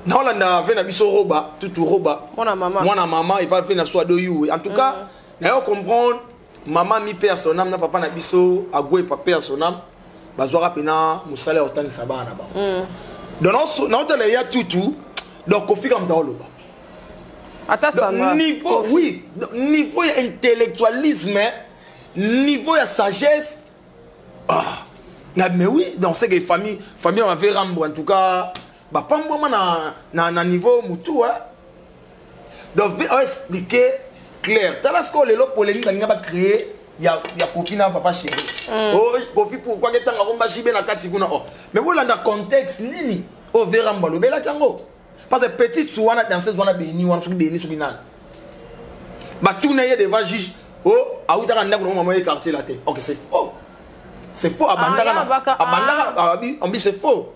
na Hollanda vient na biso roba tout roba mwana maman il pas fait na soit do you en tout cas na yo comprendre maman mi père son âme na papa na biso agwe papa son âme bazwaka pena musala otani sabana ba donc na hôtel ya tout donc Koffi comme dans loba ata ça niveau oui niveau intellectualisme niveau ya sagesse mais oui dans ces famille on avait Rambo en tout cas bah pas moi na niveau mutu donc on expliquer clair t'as la score les lots polémique nga ba créer ya Koffi na papa chéri Koffi pourquoi que tanga komba jibe na kati kuna mais voilà dans contexte nini o Rambo lo bela tango parce que petite souana danseuse wana béni wana soki béni soki nan ba tout na ye devant juge aouta ka ndako no maman quartier la tête OK c'est faux abandaka on c'est faux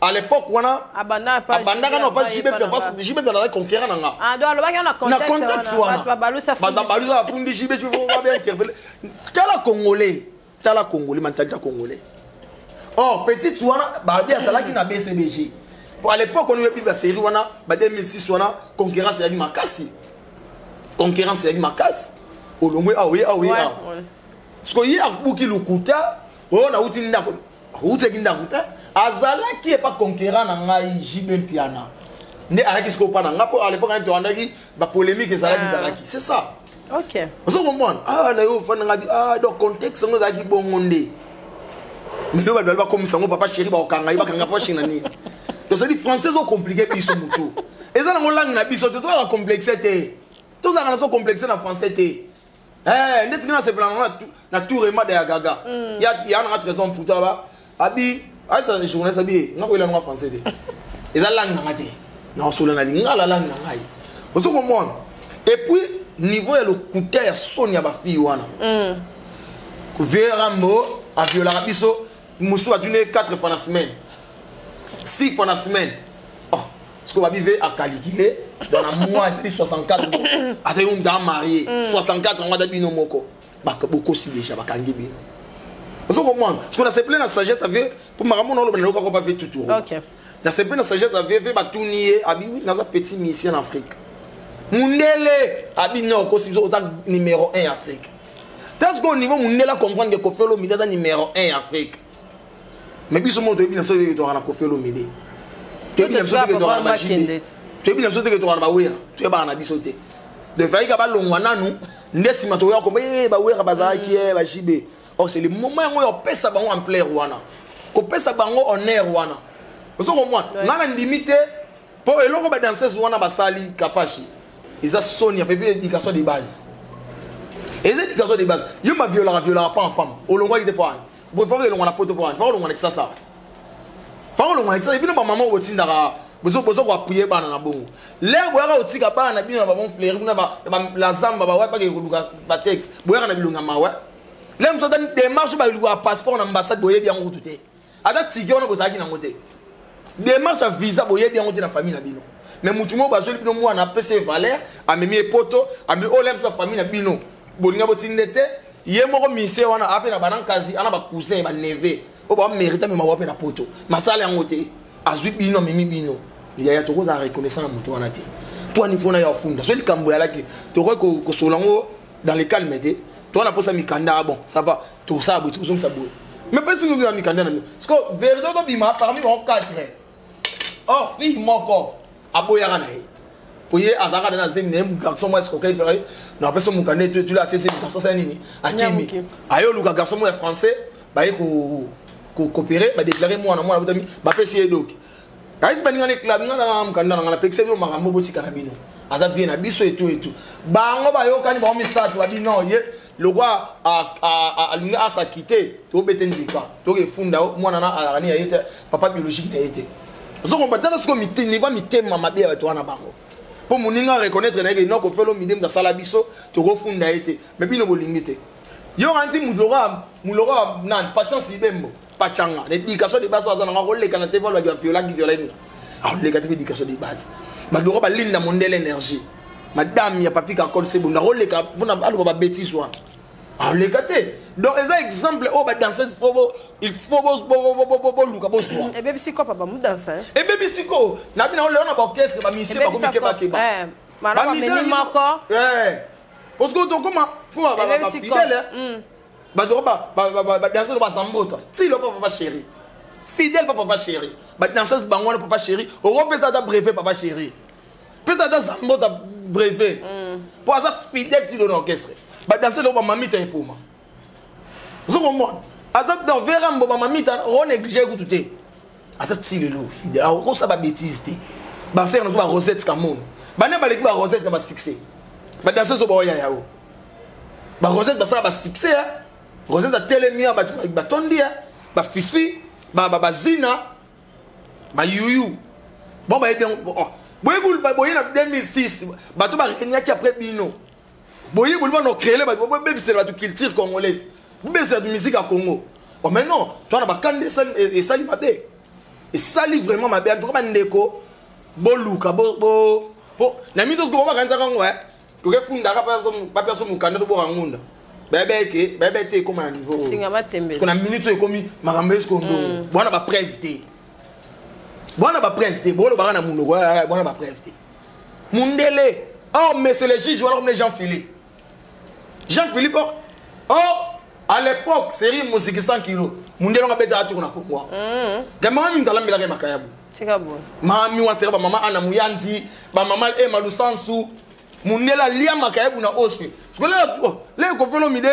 à l'époque wana abandaka non pas jibe dans conquérir nanga donc le bagana contexte wana balusa fundi jibe tu vois bien interpeller tala congolais mentalité congolais petite wana ba bien ça là qui na BCBG à l'époque on avait la série wana ba 2006 wana concurrence ya makasi olongwe parce que hier buki lukuta na uti ndako kuta azala qui est pas conquérant na ngai jibe mpiana ne alaki sko pa na ngapo à l'époque on andaki ba polémique ezalaki c'est ça OK vous comprenez na yo fa ngabi donc contexte ngo zaki bongonde mais do ba comme ça papa chéri ba okanga ibakanga pa china ni donc c'est dit français sont compliqué biso mutu ezala ngo langue na biso to la complexité tout ça na so complexé na français té ndeti na se plan na tout remade ya gaga ya na raison pour toi là abi Ah ça journée ça bien. Non il a en français de. Et la langue na ngati. Na solo na linga la langue na ngai. Vous comprenez? Et puis niveau ya le couteau ya Sonia ba fille wana. Vera mo a viola biso musu a donné 4 fois la semaine. 6 fois la semaine. Oh, ce qu'on va vivre à calculer dans un mois c'est 64. Après on doit marier 64 on va d'abino moko. Ba beaucoup si déjà ba kangi bino. Vous comprenez? Parce qu'on a se plein la sagesse avec pour maman on ne peut pas faire tout tour. OK. Dans se plein la sagesse avec fait ba tourner abi dans un petit mission en Afrique. Mundele abi non ko si au numéro 1 Afrique. Est-ce qu'au niveau Mundela comprendre que Kofi Olomide est numéro 1 Afrique? Mais puis ce monde tu bien sûr que tu auras Kofi Olomide. Tu bien sûr que tu auras Machine. Tu bien sûr que tu auras Bawea. Tu es ba na bisoté. De faille ka ba longwana nous, ndesima to ya ko ba wera bazaki ba jibe. Oh c'est le moment où on pesa bango en plein Rwanda. Ko pesa bango en air Rwanda. Vous comprenez? Ngana limité pour eloko ba danseuse wana basali kapashi. Isa Sonia fait bien éducation de base. Et les éducations de base, il m'a violé pas en femme. Au long il était pas. Vous voyez on a pote pour. Faut on ça ça. Faut on ça et puis maman au tindara. Bezo ko appuyer ba na bongo. L'air boyaka otika ba na bino ba mon fleur na ba la zamba ba wa pas ke koluka ba texte. Boyaka na bilunga mawa. L'air mso dan démarche ba luka passeport na ambassade boye bien ko tuté. Ada tigi on ko zaki na ngote. Démarche à visa boye bien ngote na famille na bino. Mais mutumo ba zo bino mo na PC valeur, a memi poto, a mi olem sa famille na bino. Bolinga botindete ye moko mise wana ape na banan kazi ana ba cousin ba neve o ba mérite me ma wape na poto masala yango te azwi bino mimi bino ya to ko za reconnaissance na muto wana te to ani fona ya funda so likambo ya laki to ko solango dans le calme te to na posa mikanda bon ça va to ça bo to zo ça bo mais pas si nous na mikanda na parce que verdo to bima parmi on 4 or fille moko aboya kana e poye azaka na zemi nem garçon moi est-ce que pareil non personne mon canet tu là c'est garçon ça nini akimi ayo luka garçon moi français ba ko coopérer ba déclarer moi na moi ba pesi edoki kaisi ba ngane club ngana mkanda ngana pexé mo makambo botika na bino aza vie na biso et tout bango ba yo kani ba misatu ba bino ye le roi a lunga sa quitter to betendika to ke funda mwana na arani yete papa biologique na yete zoko batana sko mité ni va mité mama be ba to na bango pour moninga reconnaître que non ko felo midem da sala biso to go funda été mais bino bolimité yo anti mulora nan patience ibembo pachanga l'éducation de base za na ko leka na te volo ba viola qui viola ni ah leka te éducation de base ba do ba linda mondele énergie madame ya papi ka kol se bunda ko leka buna alu ba bêtise wa ah leka te donc ça exemple o ba danseuse il faut bo luka bo so et bébé siko papa mu danser et bébé siko na bina on le on ba orchestre ba mise ba ko ke ba mara mise mako parce que to comment faut ba fidèle ba do ba danseuse ba sambota si le papa chéri fidèle papa chéri ba danseuse ba ngona papa chéri o repesa da brevet papa chéri pesa da sambota brevet pour ça fidèle ti dans orchestre ba danseuse ba mamita epoma vous comprenez azat dans vera mbo ba mamita on négligé ko touté azat ti lelo fidèle ko ça ba bêtise té ba ser na ba Rosette Camon ba ne ba leki ba Rosette na ba succès ba danseuse ba ya yao ba Rosette ba ça ba succès Rosette a télémia ba tondia ba fifi ba zina ba yuyu bon ba bien boye na 2006 ba to ba rekenya ki après bino boye boulba no créer ba bébé c'est la culture congolaise bébé c'est la musique à Congo oh mais non toi na ba kande et sali mabe et sali vraiment mabe en tout cas ndeko boluka bo na mito ko ba kanza kango to ke funda ka pa personne mukanda to bo ngunda bébé te comme un niveau singa matembe qu'on a minute ekomi makambe skondo bona ba prévité bona ba prévité bolo ba na mundo bona ba prévité mundele oh mais c'est les juges voilà comme les Jean-Philippe oh à l'époque série musique 100 kg mundele nga beta atu na ko gama mi ndala mbela ke makayabu tikabo mami wa sera ba mama ana muyanzi ba mama e malusansu mundela lia makayabu na oswe là ko felo mide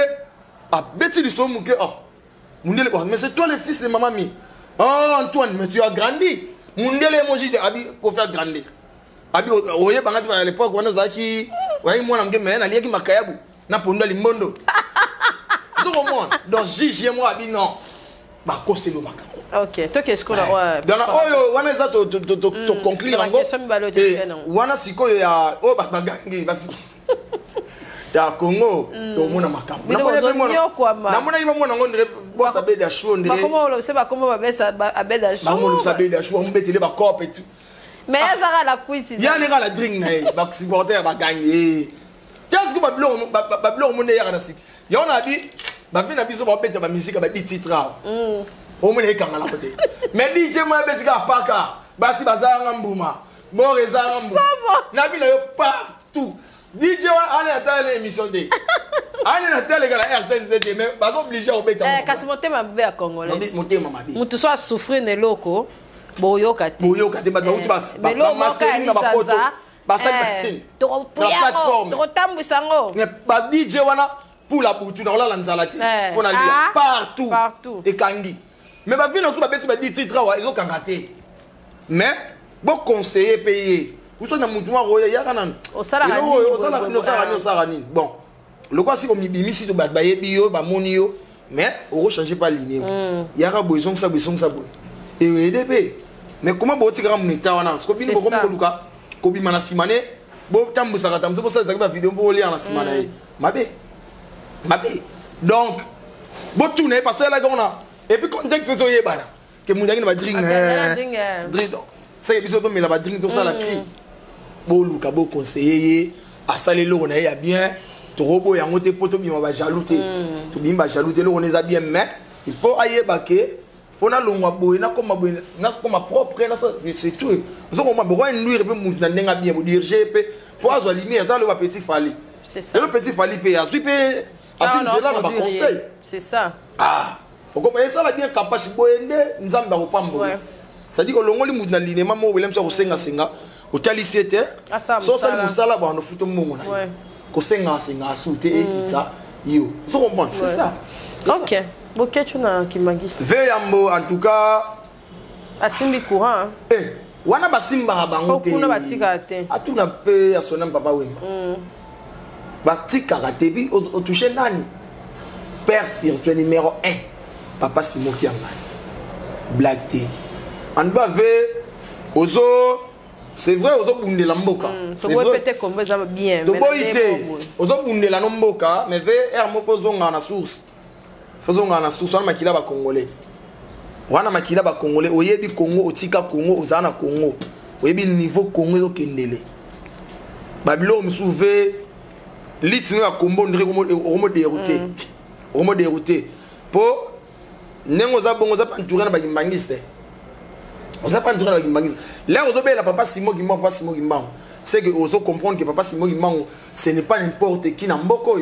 a beti li so muke oh mundele ko mais c'est toi le fils de maman mi oh Antoine mais tu as grandi mundele emoji abi ko faire grandir abi oye bangati à l'époque wana zaki wai mwana mgeme na liaki makayabu na ponda limondo so comment donc jije moi abi non bakose lo makambo. OK, toi qu'est-ce qu'on a ouais. Dans la oyo wana za to conclure ngo. Wana sikoyo ya o bagangi basi. Ya Congo to mona makambo. Na mona iba mona ngondre bossa beda show ndre. Ba comment on sait pas comment ba besa abeda show. Ba mona sabeda show on betele ba cop et tout. Mais ça la cuisine. Ya ne la drink na ba supporter ba gagner. Qu'est-ce que ba blog mona ya na sik. Ya on a dit ba vina biso ba beta ba musique ba dit titre. O mona ekanga la côté. Mais DJ moi betika paka. Basi bazanga mbuma. Moreza mbuma. Na bina yo partout. DJ allez attendre l'émission de. Allez attendre les gars la RTNZ mais pas obligé au beta. Kasi monter ma bébé à congolais. Monter ma bébé. Mutu soit souffrir ne loko. Boyoka te. Boyoka te ba uti ba. Mais lo moka ni zaza. Ba ça to plateforme. To tambusango. Mais ba DJ wana pour la boutu na la nzalati. Faut na lire partout. Partout. Et kangi. Mais ba vino sou ba beti ba dit titre wa ezo kangate. Mais bon conseiller payer. Vous savez, nous avons dit bon, le quoi si on m'y si tu vas bio, bah monio, mais on change pas ligne. Il y a besoin ça, et mais comment vous tirez mon état en ce que vous comme Luka, Kobi Manasimane, bon tambu ça c'est pour ça que la vidéo pour lire en Simane. Mabé. Donc, bon tourner parce que là on a et puis contexte c'est soyez bana que mon va drink. Ça y est biso to mais la va drink tout ça la cri. Bo luka bo conseiller à saler l'eau on a bien to robo ya ngote poto bi ma jalouté to bimba jalouté l'eau on est bien mais il faut ailler baquer faut na longwa boy na comme propre na c'est tout nous on va nuire pe mutna ndenga bien mo dirger pe pour avoir lumière dans le petit fali c'est ça le petit fali pe asui pe afin c'est là na conseil c'est ça on commence ça la bien capable boyende nzamba ko pambo ça dit que longoli mutna linéma mo welem so senga au talisete so ça musala ba no futo mongo na ko senga souté et kitsa yo so comprendre c'est ça OK boké tu na ki magiste veyambo en tout cas asimbi courant wana basimba bango te kuna batika te atuna pe asona papa wemba batika te bi au toucher nani père spirituel numéro 1 papa Simon Kianga black té en bas ozo. C'est vrai, aux bundela mboka. C'est vrai, peut-être qu'on va bien. Aux bundela mboka, mais vers faisons na source. Faisons na source, on makila ba congolais. Wana makila ba congolais, oyebi Congo, otika Congo, ozana Congo. Oyebi niveau Congo zo kendele. Babilo msouve litino ya kombo ndire omo dérouté. Omo dérouté. Po nengo za bongo za pantoura na ba kimbangiste. On sait pas entrer dans le là on obéit la papa Simon Gimban c'est que on comprendre que papa Simon Gimban ce n'est pas n'importe qui na mboko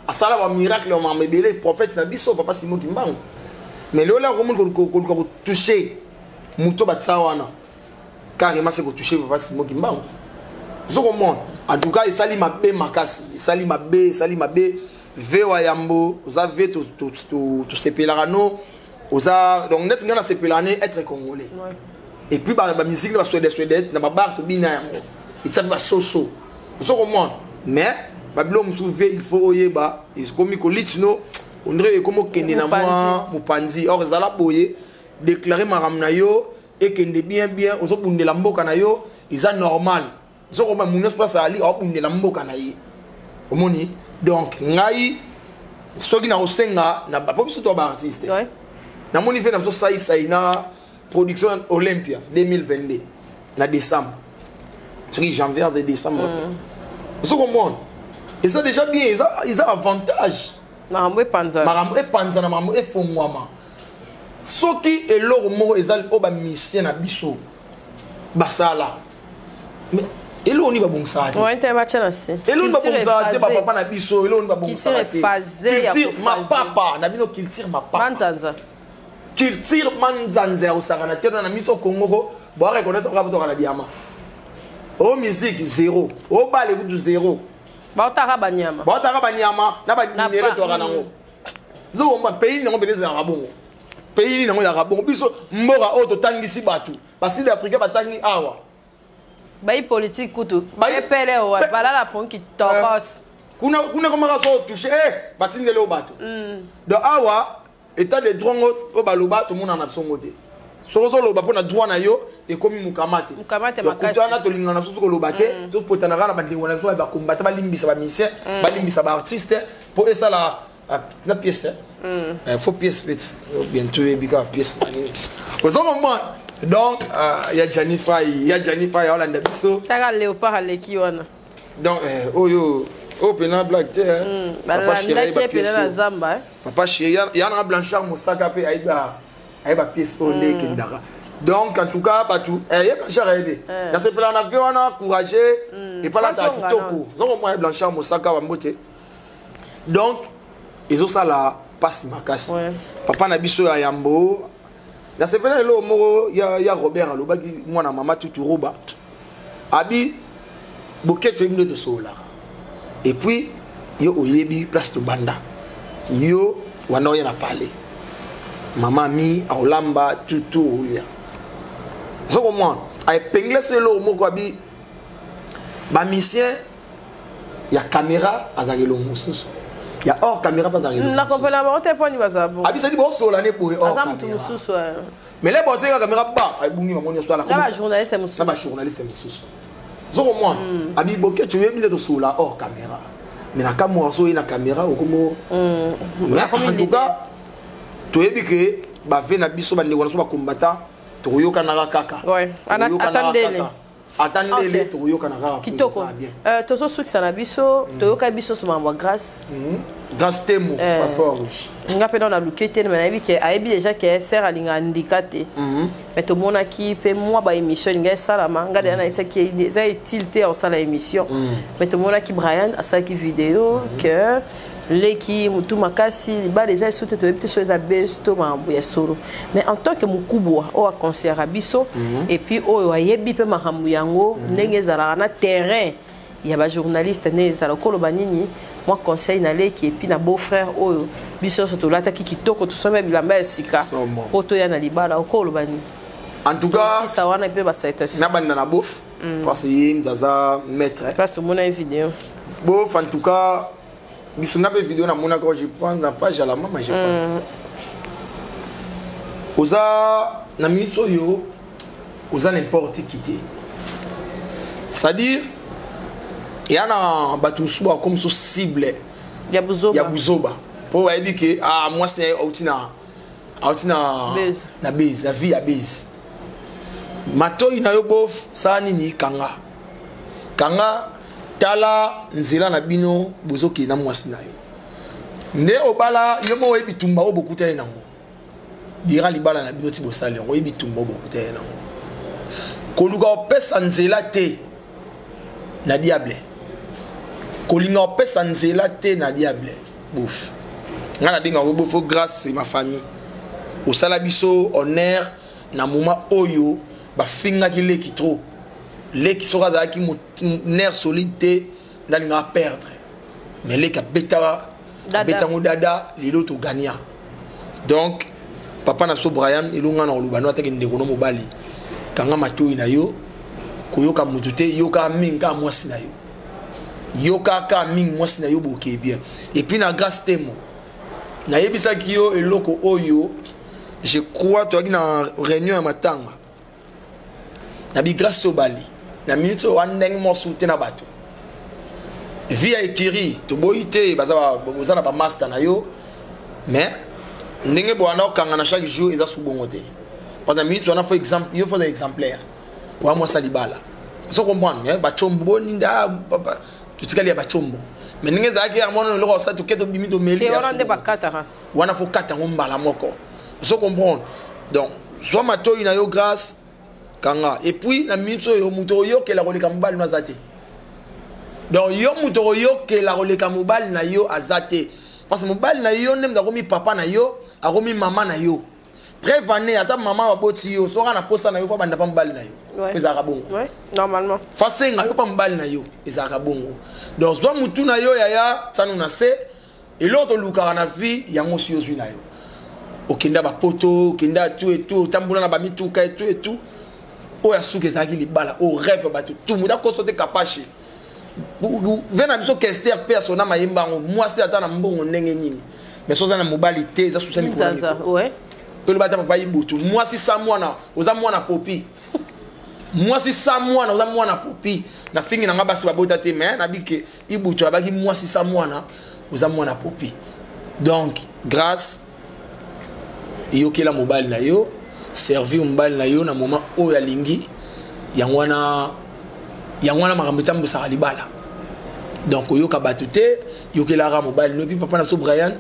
à ça là un miracle on m'a mébélé prophète na biso papa Simon Gimban mais là on toucher muto batsawana carrément c'est que toucher papa Simon Gimban vous comprenez en tout cas il sali mabé makasi sali mabé vewa yambo vous avez tout sepelarano donc net ngana sepelane être congolais et puis ba musique va suédois na ba bar to bina il s'appelle soso so comment mais babilo msouve il faut oyeba il comme ko litino on dirait comme kende na moi mupanzi or zala boye déclarer maramna yo et kende bien ozo bundela mboka na yo isa normal so comme mon espace ali o bundela mboka na yi omoni donc ngai soki na osenga na ba pobiso to ba artiste na moni fait na na production Olympia 2022 na décembre c'est janvier de décembre vous comprenez et ça déjà bien ils ont avantage maramwe panza na maramwe efongwama soki eloro mo ezali oba mission na biso basala mais eloro ni ba bongsa te ouais t'es match na si eloro ba bongsa te ba papa na biso eloro ba bongsa te ma papa na bino culture ma papa manzanza culture manzanza au sarana te na miso Congo bo reconnaître ka boto kana diama o musique zéro o bale ku 0 ba otaka banyama na ba numero to kana ngo zo mba pays ngo beleza ya bongo pays ngo ya bongo biso mboka o to tangisi batu ba sud africain batangi awa ba politique kutu ba epele o ba la ponki tokos kuna comment ça toucher batindele o batu do awa état de droit au baloba tout le monde en a son côté sorozo loba pona droit na yo et comme mukamate makasi donc to lingana so ko lobate to potana na bande wona so ba combattre ba limbisa ba musicien ba limbisa ba artiste pour ça la pièce faut pièce bientôt et bika pièce au moment donc il y a Janifa Hollande biso taka léopard aleki wana donc oyo pena black terre papa chéri ba pièce zamba papa chéri ya na Blanchard Mosaka pe aiba pièce au lait kendara donc en tout cas pas tout ya Blanchard aibe ya se plan avion on a encouragé et pas la kitoko donc moi Blanchard Mosaka ba mbote donc ils ont ça là passe makasi papa na biso ya yambo ya se plan lo moko ya Robert alobaki mwana mama tutu roba abi boket to imne de sola et puis yo oyebi place to banda yo wana ya na parler maman mi a olamba tout ya so comment ay pengle selo moko abi ba misien ya caméra azagelo mususu ya hors caméra pas azagelo na comprenez pas on te poni bazabo abi ça dit bo solane pour hors caméra mususu mais les boté caméra ba ay bungi mamoni so la ba journaliste mususu na ba journaliste mususu so comment abi boké tu veux de sola hors caméra mais na kamwa so ina caméra okomo en tout cas tu es que ba ve na biso ba ndeko na so ba combattant to yoka na kaka attendez to yoka na kaka kitoko tozo sukisa na biso to yoka biso so mamba grâce temo passeport rouge nga pe na lukete na yebi ke ayebi déjà que sert alinga handicapé mais to mona ki pe moi ba émission nga salama nga de na isa ki za tilté au sala émission mais to mona ki Brian asa ki vidéo que leki mutu makasi ba les aisoute to ebite so za besto mambo ya solo mais en tant que mukubwa o akonsiera biso et puis o ayebi pe mahambu yango ndenge zala na terrain ya ba journaliste ne zala ko loba nini moi conseil na leki et puis na beau frère oyo biso so to lata ki kitoko to sombe bilamba sika poto ya na libala ko loba ni en tout cas ça wana pe ba citation na banda na bof parce que ndaza maître parce que mon vidéo bof en tout cas biso na pe vidéo na mona quand je pense na page à la maman je pense oza na mitso yo oza n'importe qui te c'est-à-dire il y a na batumsu ba comme so cible ya buzoba pour aider que moi c'est outina na base la vie à base mato ina yo bof sa nini kanga tala nzela na bino bozoki na mwasi na yo nde obala yo mo ebitumba o bokutele nango dira libala na bino ti bosali ngo ebitumba o bokutele nango koluka opesa nzela te na diable kolinga opesa nzela te na diable bouf ngana binga ko bouf grâce ma famille osala biso honneur na moment oyo ba finga ki leki trop leki soka za ki nerf solide ndalinga perdre mais leki beta ngo dada lelo to gagner donc papa na so Brian ilunga na olubano atake ndeko no mobali kanga matoi na yo koyoka mutute yoka minga mwasi na yo yoka ka ming mwasi na yo boke bien et puis na grâce temo na yebisa ki yo eloko oyo je crois to na réunion ya matanga na bi grâce au bali na minute wandeng mo soute na bato via ekiri to boite bazana ba master na yo mais ndenge bo ana okanga na chaque jour eza subongote pendant minute on a fait exemple yo faut des exemplaires wa mo salibala so comprendre ba chombo ninda papa tutikali ya ba chombo mais ndenge za ki amono lo sa to keto bimi to meli ya wana de bakata wana fo kata ngombala moko so comprendre donc soit mato ina yo grâce kanga et puis na minute yo muto yo ke la koleka mobali na zate donc yo muto yo ke la koleka mobali na yo azate parce que mobali na yo ndem da komi papa na yo a komi mama na yo prévaner ata mama wa boti yo so kana posa na yo fa banda pa mobali na yo ezaka bongo ouais normalement fasenga yo pa mobali na yo ezaka bongo donc soit mutu na yo yaya sanu na se et l'autre luka na vie yango si yo zwi na yo okenda ba poto okenda tout et tout tambula na ba mituka et tout oya suke zaki libala o rêve batu tout muda ko sote kapashi vena biso kester persona mayembango moi c'est ata na mbongo ndenge nini mais soza na mobilité ça sous scène ouais que le bata papa ibutu moi si ça moi na oza moi na popi moi si ça moi na oza moi na popi na fingi na ngaba si babota te mais na bike ibutu abaki moi si ça moi na oza moi na popi donc grâce yoki la mobile na yo servir mobile na yo na moment oyo alingi yangwana makambo mbusaka libala donc oyoka batute yoki la mobile no puis papa na so Brian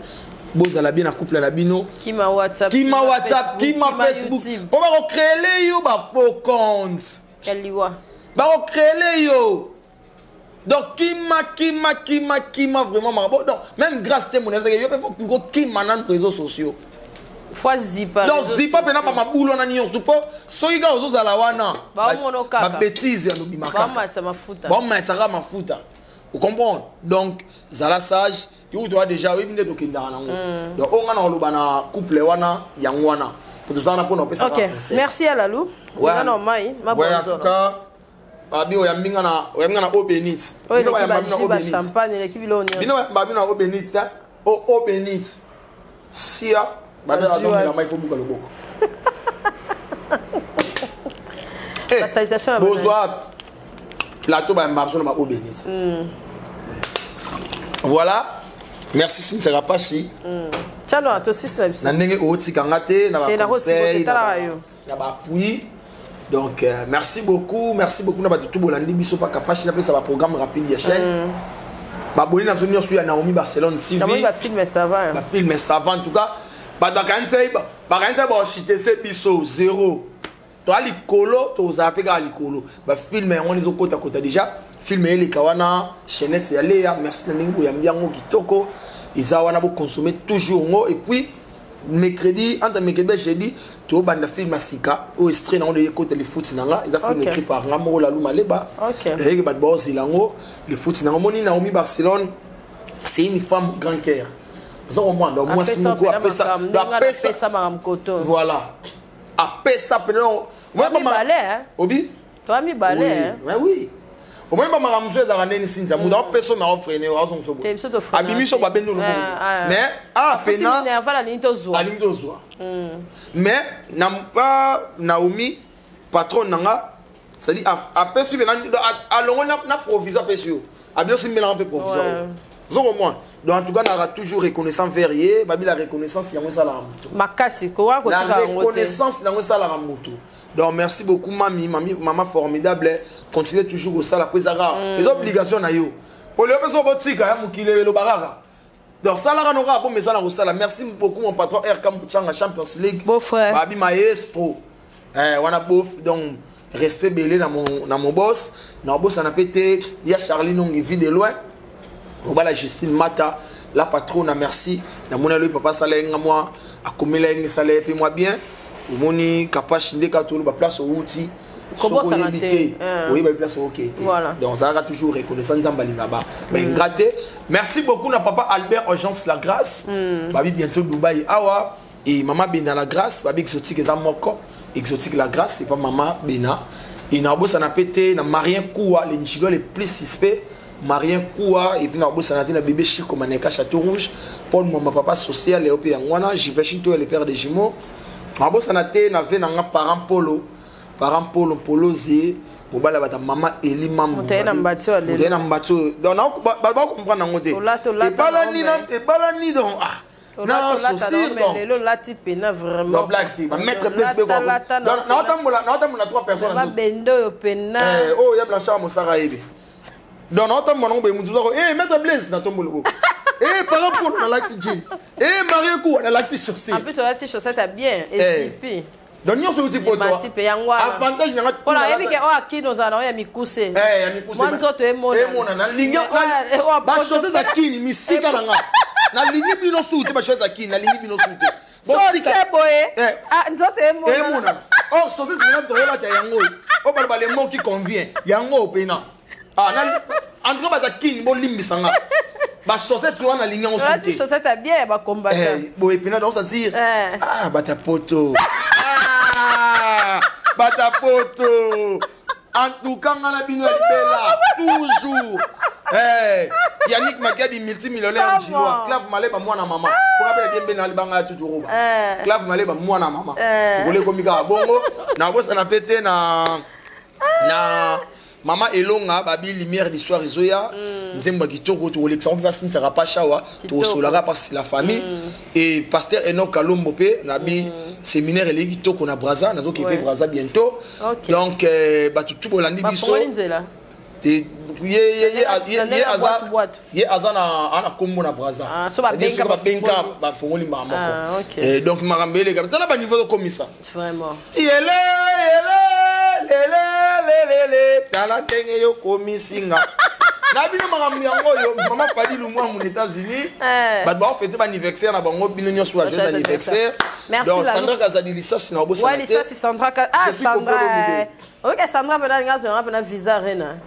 bozala bien na couple na bino kima WhatsApp kima Facebook pour ba recréer yo ba faux compte kaliwa ba recréer yo donc kima vraiment marabo donc même grâce te mon yo peut faut kima na réseaux sociaux fois zipa donc zipa pena ba mabulo na nion supo soiga ozozala wana ba mono kaka ba bêtise ya lobi makaka ba matsa mafuta ba matsa mafuta vous comprenez donc zala sage yo doit déjà oui binde to kindana nango donc on ngana loba na couple wana yangwana pour tout ça na pona pesa. OK merci à Lalou ouais non mai ma bonne en tout cas babi o yambinga na obenit bino ba yamba champagne le kibilo ni bino babi na obenit ta obenit sia babi na donc la mai faut buka loboko la salutation bonsoir plateau ba yamba sur ma obenit voilà merci Cynthia Rapachi tchalo to system na ndenge otika ngate na ba conseil na ba appui donc merci beaucoup na ba tout bolandi biso pa Kapachi na pesa ba programme rapide ya chaîne ba boni na sonyo sur Naomi Barcelone TV ba film ça va ba film ça va en tout cas ba kantsai ba chiter ce biso 0 to ali kolo to zapeka ali kolo ba film on les okota kota déjà film ele kawana chaînette c'est aller merci na ningo yambiango kitoko izawana bo consommer toujours ngo et puis mercredi entre mercredi jeudi to banda film asika au extrait na on de côté le foot nanga ils a film écrit par Ngamo Lalou Maleba et que bad boss ilango le foot nanga moni Naomi Barcelone c'est une femme grand cœur au moins donc moi c'est beaucoup après ça voilà après ça pendant moi pas balai obi toi mi balai oui au moins pas maramzo za neni sinza muda peso na offrene wa so so abimi so ba benu mais pena nervala ni tozwa mais na Naomi patron nanga c'est dit a peso a longo na proviseur peso a bien simela un peu proviseur au moins donc en tout cas on aura toujours reconnaissance verrier babi la reconnaissance yango sala mutu makasi ko wa ko la reconnaissance yango sala mutu. Donc merci beaucoup maman formidable continuez toujours au sala pesara les obligations na yo pour le besoin botika ya mukile lo baraka donc sala ranora bon mais ça na sala merci beaucoup mon patron RK Mouchanga Champions League beau frère babi maestro wana bof donc respect belé na mon boss na boss na pété il y a Charlie Nongi vie de loin la Justine Mata la patronne merci na mona le papa salenga moi akomela ngi sala pe moi bien moni Kapachi ndeka to ba place au outil comment ça été oui ba place au OK donc ça aura toujours reconnaissance nzamba lingaba mais graté merci beaucoup na papa Albert Urgence la grâce babi bientôt Dubaï awa et maman Bena la grâce babi exotique za moko exotique la grâce c'est pas maman Bena et na bossa na pété na Marien Koua les nchigo les plus suspects Marien Koua et puis na bossa na bébé Chico Maneka Château Rouge Paul mon papa social et au pays ngwana j'y vais chez toi les pères des jumeaux na bossa na té na ve na parent polo zi mobala bata mama Eli Mambo na mbatio donc ba comprendre ngote et bala ni donc non souci donc là type na vraiment donc black type mettre PSP quoi na otambola trois personnes ba bendo yo pena oh ya blanchard mosara ebe donc na otambola ngombe mutu zako mettre Blaise na tombolo par rapport à l'axi jean Marie Kou na l'axi chaussette en plus l'axi chaussette est bien et puis donc nous sommes pour toi avantage na voilà et que qui nous allons ya mikuse ya mikuse moi nzoto emona na linga ba chaussette za kini misika na nga na lingi bino suite ba chaussette za kini na lingi bino suite bon cheboe nzoto emona oh chaussette na to la ta yango o ba le mot qui convient yango pena na en tout cas ba kini mo limbisanga ba chaussette tu na lingi en suite la chaussette est bien ba combattre bon et pena donc ça dire bata poto bata poto en tout cas on a bien bella toujours Yannick Makadi multimillionnaire chinois. Clave Maleba moi na maman. Pour rappeler bien na libanga tout roba. Clave Maleba moi na maman. Vous voulez comme ça bongo na bossa na pété na Maman Elonga babi lumière d'histoire izoya nzemba kitoko to Alexandre Bassin sera pas chawa to solara parce la famille et pasteur Enoch Kalombo pe nabi séminaire ele kitoko na Braza nazo kepe Braza bientôt donc ba tout bolandi biso ye azana ana kombo na Braza so ba benga ba fongoli mama donc marambele comme ça ba niveau de commissaire vraiment lele tala tenge yo komisinga na bino makambo yango yo mama Fadi Lumwa aux États-Unis ba ba fêter ba anniversaire na bango bino nyonso wa jeune anniversaire donc Sandra Kazadi licence na bossa ouais licence Sandra Sandra OK Sandra bana ngazo na visa rena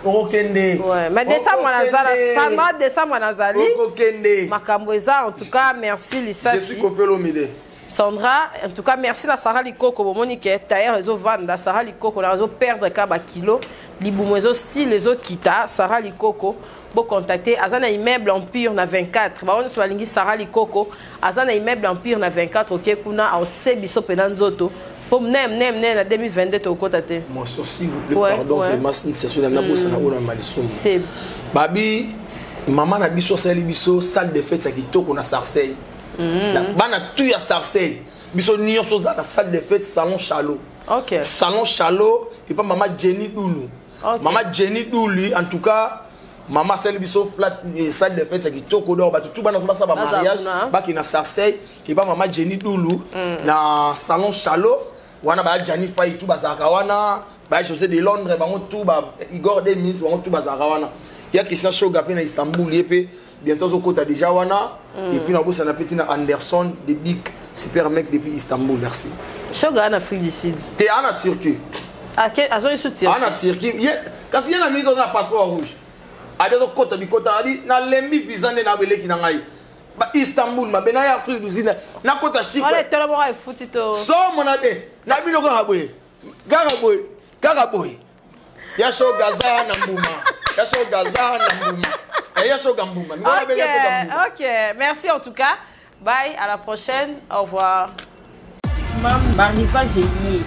okende ouais mais décembre nazala Sandra décembre nazali okende makambo eza en tout cas merci licence je suis Kofelomide Sandra, en tout cas, merci à Sarah Likoko, Monique, Taïr, les autres vannes, Sarah Likoko, les autres perdre kaba kilo, Liboumezo, si les autres kita, Sarah Likoko, bon contacter, Azana immeuble Empire na 24, bah on se malingi Sarah Likoko, Azana immeuble Empire na 24, ok, kuna, au Sebiso Penanzoto, pour nem, la 2022, au côté. Moi, s'il vous plaît, pardon, vraiment, c'est une session d'un abos, na oula malisson. Babi, maman na biso, salle de fête, ça qui toque, on a Sarcey. Bana tout ya Sarcey biso nyonso za la salle de fête salon Chalo. OK. Salon Chalo et pas maman Jenny Doulou. Maman Jenny Doulou en tout cas maman celle biso flat salle de fête qui toko do ba tout bana ça ba mariage ba ki na Sarcey et pas maman Jenny Doulou na salon Chalo wana ba Jani Fay tout bazaka wana ba José de Londres ba tout ba Igor 2 minutes ba tout bazaka wana ya Christian Shoga pe na Istanbul yepé bientôt au côté déjà wana et puis na bossa na petina Anderson de Big super mec depuis Istanbul merci Shoga en Afrique du Sud t'es en Turquie azo soutien en Turquie kasi yana mis dans un passeport rouge ade au côté bikota ali na lembi visa na beleki na ngai ba Istanbul ma bena ya Afrique du Sud na kota chico allez tolo mo ay futito so mona be na bino garaboy ya show gaza na mbuma ya show gaza na mbuma. Ok, merci en tout cas. Bye, à la prochaine. Au revoir. Maman, Barniva, j'ai lié.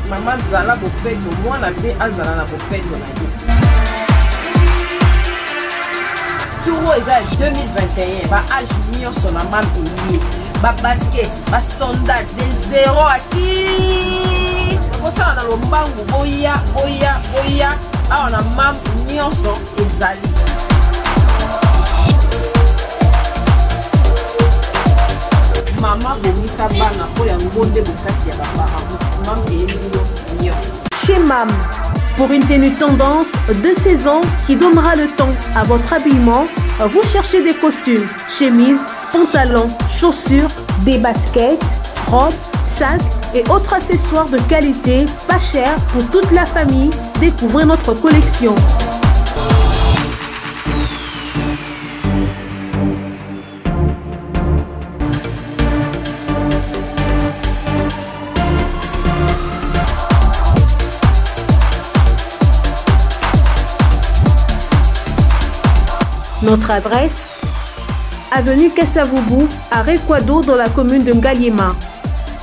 Maman, Zala, Bopé, moi, la paix, Azala, la Bopé, Touro, ils ont 2021. Bah, âge mignon, son maman, lié. Bah, basket, bah, sondage, des zéros à qui? Ça dans le bango boya ah on a mam nyonso ezali mama bomisa bana po ya ngonde bokasi ya bapara mam eyebilo nyonso chez Mam pour une tenue tendance de saison qui donnera le ton à votre habillement. Vous cherchez des costumes, chemises, pantalons, chaussures, des baskets, robes, sacs et autres accessoires de qualité, pas cher pour toute la famille. Découvrez notre collection. Notre adresse, avenue Kassavoubou, à Rekwado dans la commune de Ngaliema.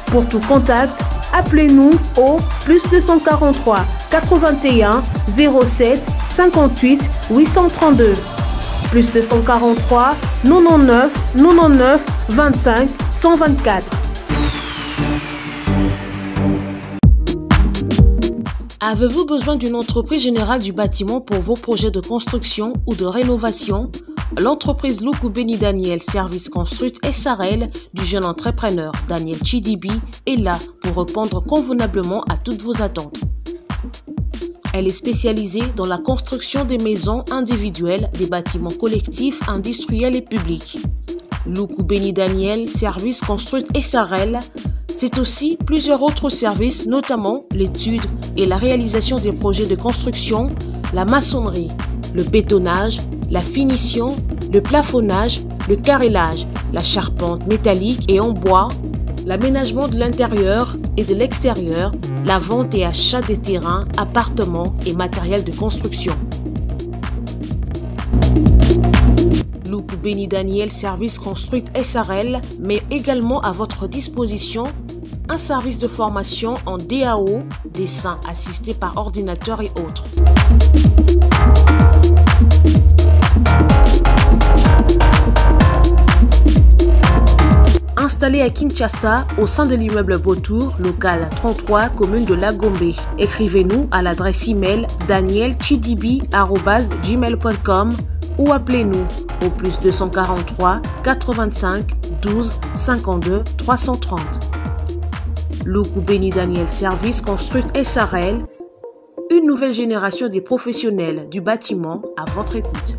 Pour tout contact, appelez-nous au +243 81 07 58 832. +243 99 99 25 124. Avez-vous besoin d'une entreprise générale du bâtiment pour vos projets de construction ou de rénovation? L'entreprise Luku Beni Daniel Service Construite SARL du jeune entrepreneur Daniel Chidibi est là pour répondre convenablement à toutes vos attentes. Elle est spécialisée dans la construction des maisons individuelles, des bâtiments collectifs, industriels et publics. Luku Beni Daniel Service Construite SARL, c'est aussi plusieurs autres services, notamment l'étude et la réalisation des projets de construction, la maçonnerie, le bétonnage, la finition, le plafonnage, le carrelage, la charpente métallique et en bois, l'aménagement de l'intérieur, et de l'extérieur, la vente et achat des terrains, appartements et matériel de construction. Loukou Béni Daniel Service Construit SRL met également à votre disposition un service de formation en DAO, dessin assisté par ordinateur et autres. Installé à Kinshasa, au sein de l'immeuble Beautour, local 33, commune de Lagombe. Écrivez-nous à l'adresse email danielchidibi@gmail.com ou appelez-nous au +243 85 12 52 330. Loukou Béni Daniel Service Construit SRL, une nouvelle génération des professionnels du bâtiment à votre écoute.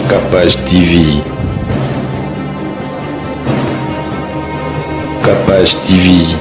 Capage TV. Capage TV.